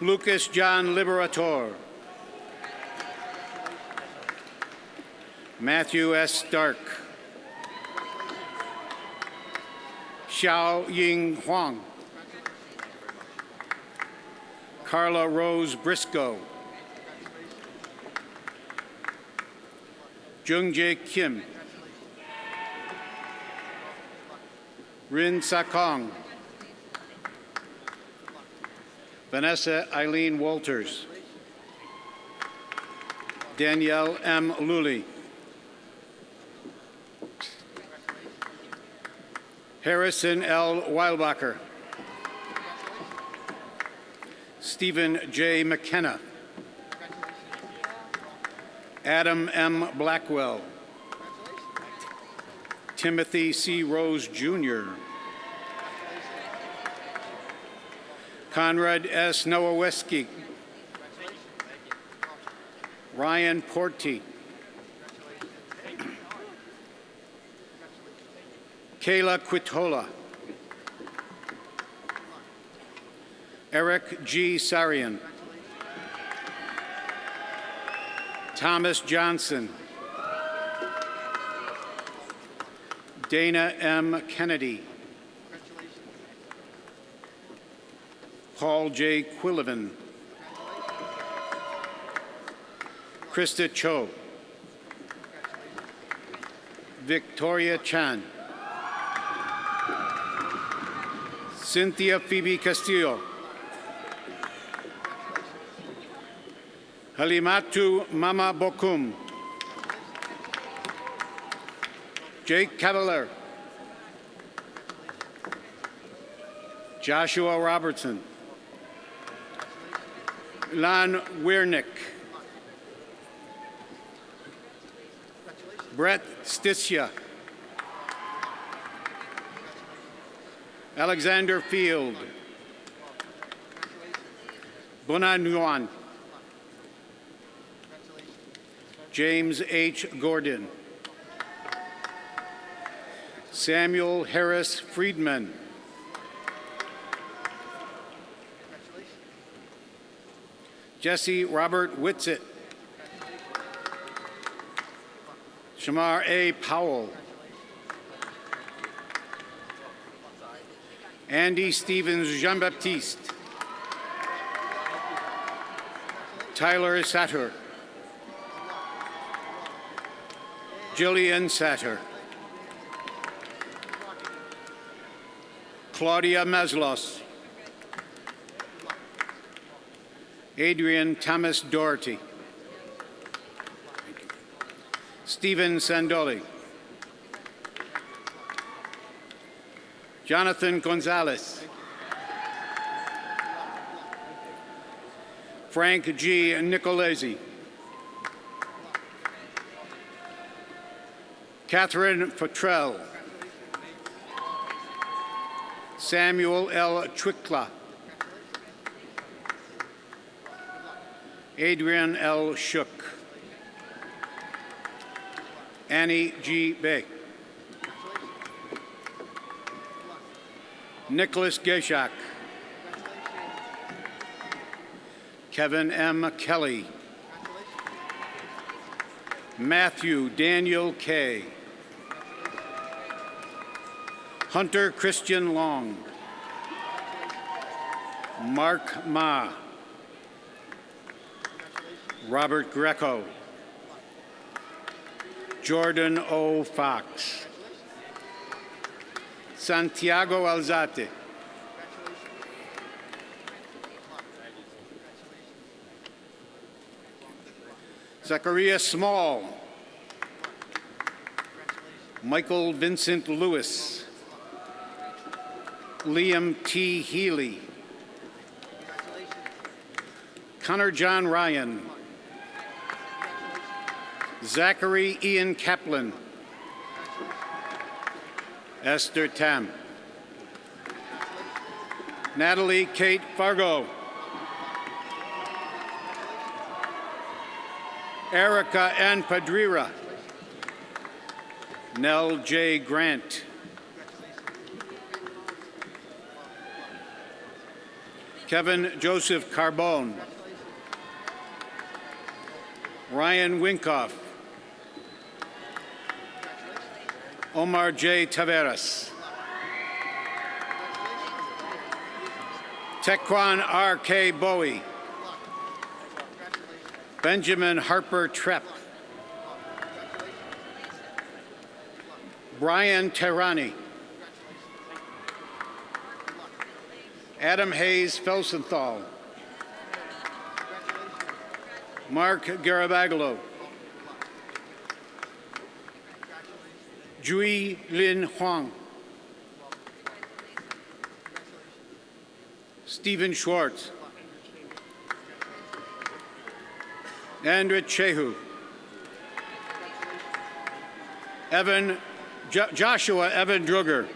Lucas John Liberator. Matthew S. Stark. Xiao Ying Huang. Carla Rose Briscoe. Jungjae Kim. Rin Sakong. Vanessa Eileen Walters. Danielle M. Lully. Harrison L. Weilbacher. Stephen J. McKenna. Adam M. Blackwell. Timothy C. Rose, Jr. Conrad S. Nowaweski. Ryan Porty. Kayla Quitola. Eric G. Sarian. Thomas Johnson. Dana M. Kennedy. Paul J. Quillivan. Krista Cho. Victoria Chan. Cynthia Phoebe Castillo. Halimatu Mama Bokum. Jake Cavalier. Joshua Robertson. Lan Wiernick. Brett Sticia. Alexander Field. Bonan Yuan. James H. Gordon. Samuel Harris Friedman. Jesse Robert Whitsitt. Shamar A. Powell. Andy Stevens Jean-Baptiste. Tyler Satter. Jillian Satter. Claudia Maslos. Adrian Thomas Doherty. Stephen Sandoli. Jonathan Gonzalez. Frank G. Nicolesi. Catherine Futrell. Samuel L. Twickla. Adrian L. Shook. Annie G. Bay. Nicholas Geshak. Kevin M. Kelly. Matthew Daniel K. Hunter Christian Long. Mark Ma. Robert Greco. Jordan O. Fox. Santiago Alzate. Zachariah Small. Michael Vincent Lewis. Liam T. Healy. Connor John Ryan. Zachary Ian Kaplan. Esther Tam. Natalie Kate Fargo. Erica N. Padrira. Nell J. Grant. Kevin Joseph Carbone. Ryan Winkoff. Omar J. Taveras. Tequan R.K. Bowie. Benjamin Harper Trepp. Brian Terrani. Adam Hayes Felsenthal. Mark Garabagalo. Jui Lin Huang. Stephen Schwartz. Andrea Chehu. Joshua Evan Druger.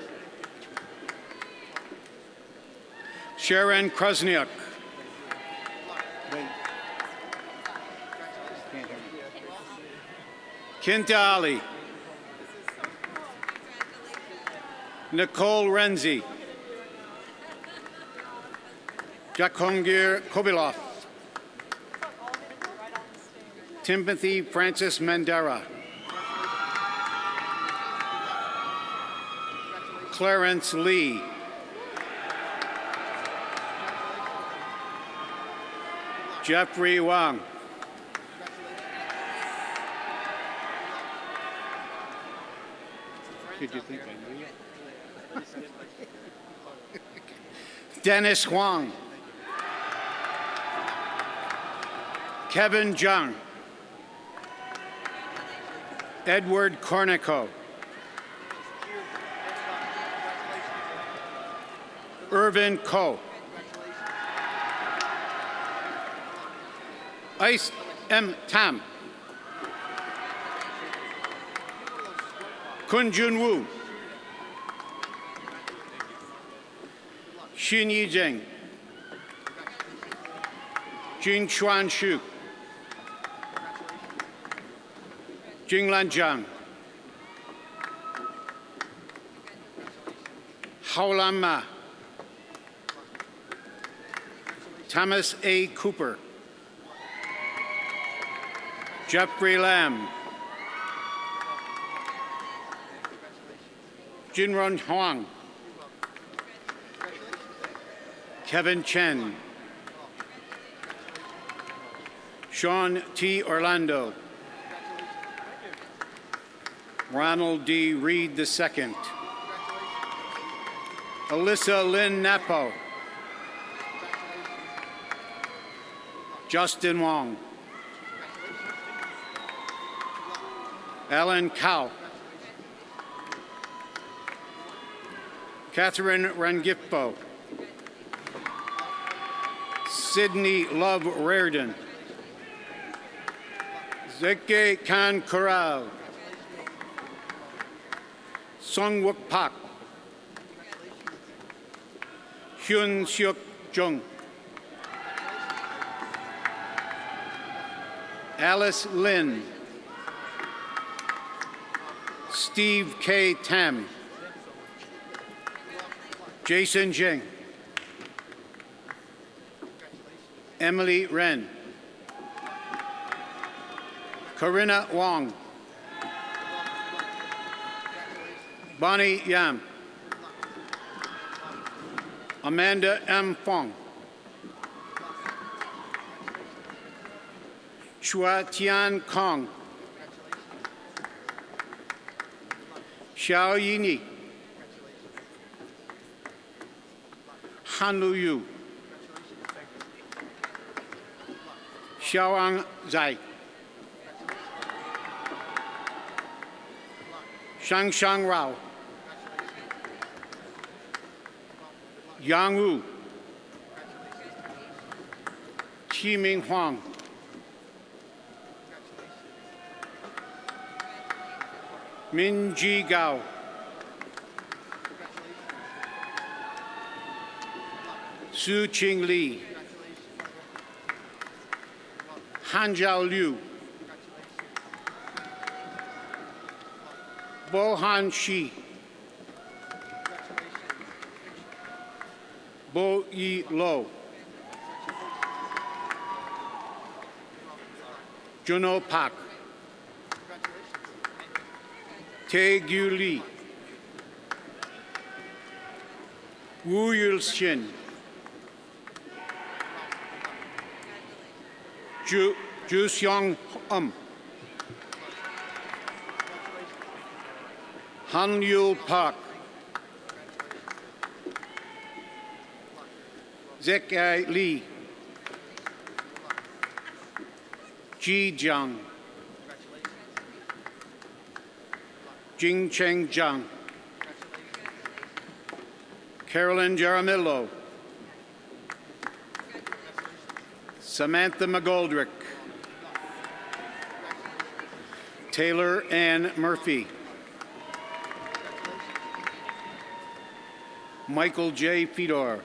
Sharon Krasniak. Kinta Ali. Nicole Renzi. Jakongir Kobilov. Timothy Francis Mandera. Clarence Lee. Jeffrey Wang. Did you think I knew you? Dennis Huang. Kevin Jung. Edward Cornico. Irvin Ko. Ice M. Tam. Kun Jun Woo. Xin Yi Zheng. Jin Chuan Shu. Jinglan Zhang. Haolan Ma. Thomas A. Cooper. Jeffrey Lam. Jinrun Huang. Kevin Chen. Sean T. Orlando. Ronald D. Reed II. Alyssa Lynn Napo. Justin Wong. Alan Cow. Catherine Rangifo. Sydney Love Reardon. Zeke Khan Corral. Song Wook Pak. Hyun Seok Jung. Alice Lynn. Steve K. Tam. Jason Jing. Emily Wren. Corinna Wong. Bonnie Yam. Amanda M. Fong. Chua Tian Kong. Xiao Yini. Han Lu Yu. Xiaoang Zai. Shang Rao. Yang Wu. Qi Ming Huang. Min Ji Gao. Su Qing Li. Han Zhao Liu. Bo Han Shi. Bo Yi Lo. Juno Pak. Tae Gyu Lee. Wu Yul Shin. Ju Seong Han Yul Park. Zekai Lee. Ji Jiang. Jing Cheng Jiang. Carolyn Jaramillo. Samantha McGoldrick. Taylor Ann Murphy. Michael J. Fedor.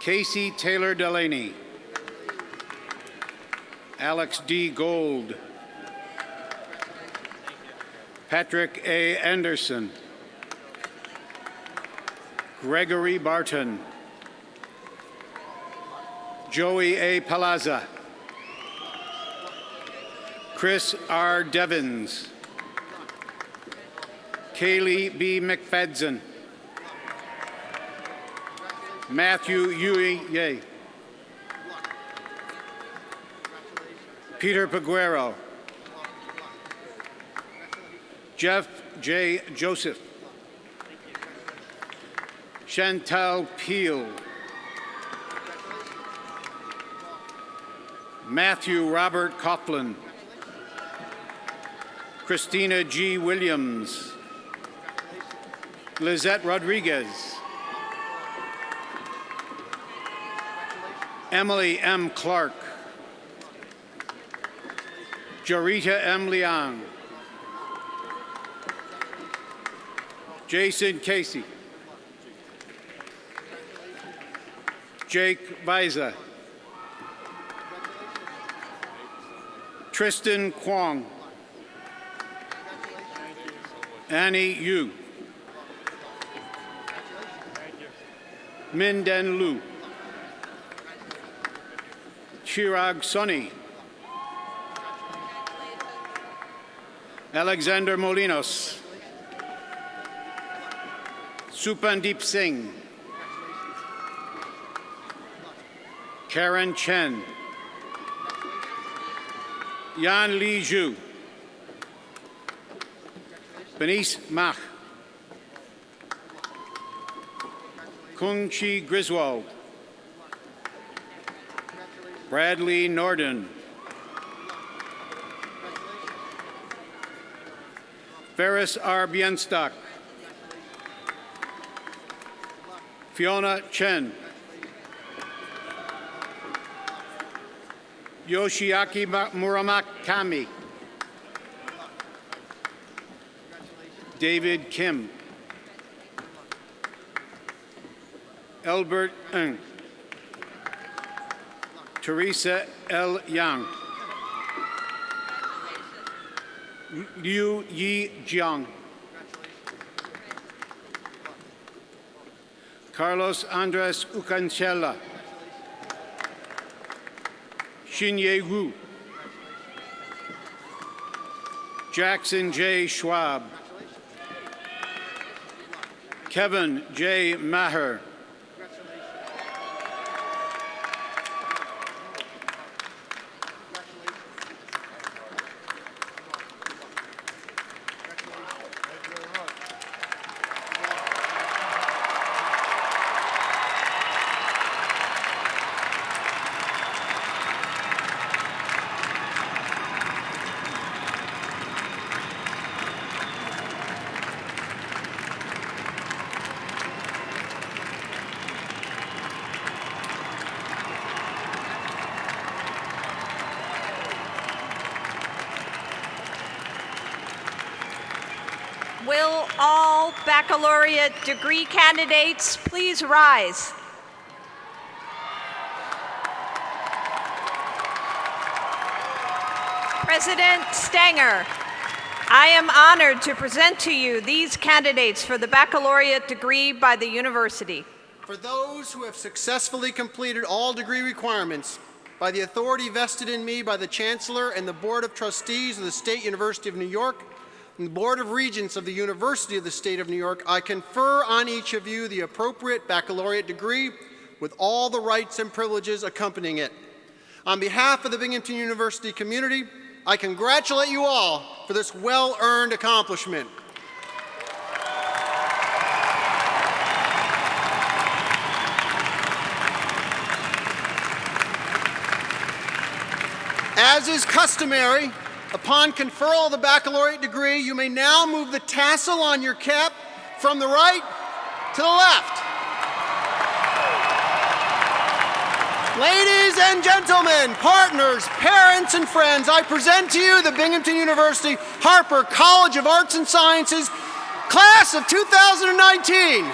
Casey Taylor Delaney. Alex D. Gold. Patrick A. Anderson. Gregory Barton. Joey A. Palazza. Chris R. Devins. Kaylee B. McFadden. Matthew Yui Ye. Peter Peguero. Jeff J. Joseph. Chantal Peel. Matthew Robert Coughlin. Christina G. Williams. Lizette Rodriguez. Emily M. Clark. Jarita M. Liang. Jason Casey. Jake Biza. Tristan Kwong. Annie Yu. Min Den Lu. Chirag Sonny. Alexander Molinos. Supandeep Singh. Karen Chen. Yan Li Zhu. Benice Mach. Kung Chi Griswold. Bradley Norden. Ferris R. Bienstock. Fiona Chen. Yoshiaki Muramakami. David Kim. Albert Ng. Teresa L. Yang. Liu Yi Jiang. Carlos Andres Ucancella. Xinye Wu. Jackson J. Schwab. Kevin J. Maher. Will all baccalaureate degree candidates please rise? President Stanger, I am honored to present to you these candidates for the baccalaureate degree by the university. For those who have successfully completed all degree requirements, by the authority vested in me by the Chancellor and the Board of Trustees of the State University of New York, and the Board of Regents of the University of the State of New York, I confer on each of you the appropriate baccalaureate degree with all the rights and privileges accompanying it. On behalf of the Binghamton University community, I congratulate you all for this well-earned accomplishment. As is customary, upon conferral of the baccalaureate degree, you may now move the tassel on your cap from the right to the left. Ladies and gentlemen, partners, parents, and friends, I present to you the Binghamton University Harpur College of Arts and Sciences, class of 2019.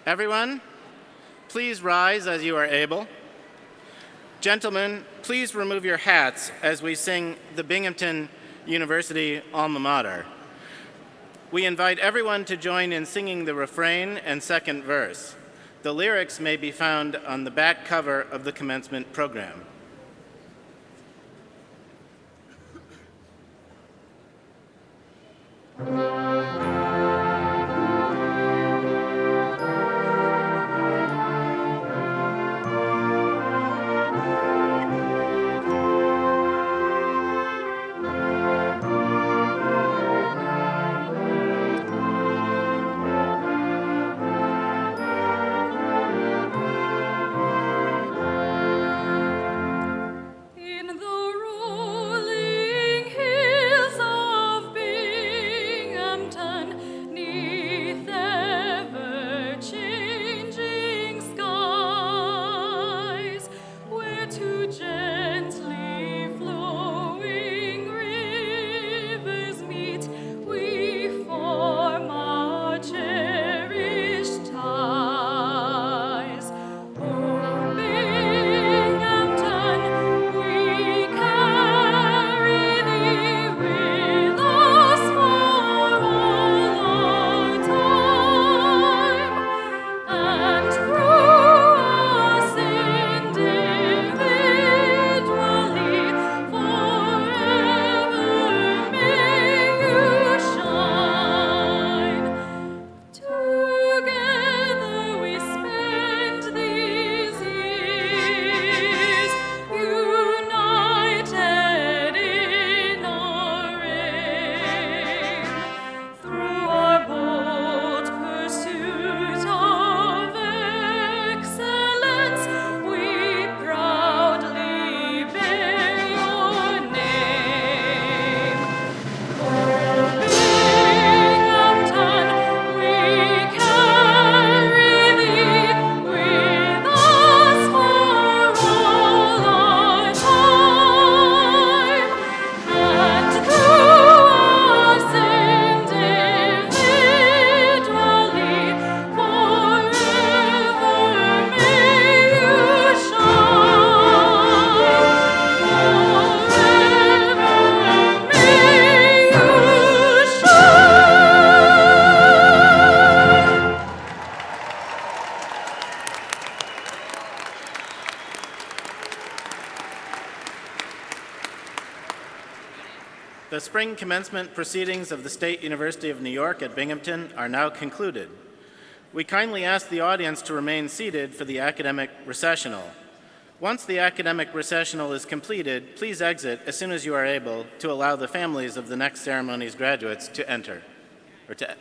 Everyone, please rise as you are able. Gentlemen, please remove your hats as we sing the Binghamton University Alma Mater. We invite everyone to join in singing the refrain and second verse. The lyrics may be found on the back cover of the commencement program. The spring commencement proceedings of the State University of New York at Binghamton are now concluded. We kindly ask the audience to remain seated for the academic recessional. Once the academic recessional is completed, please exit as soon as you are able to allow the families of the next ceremony's graduates to enter, or to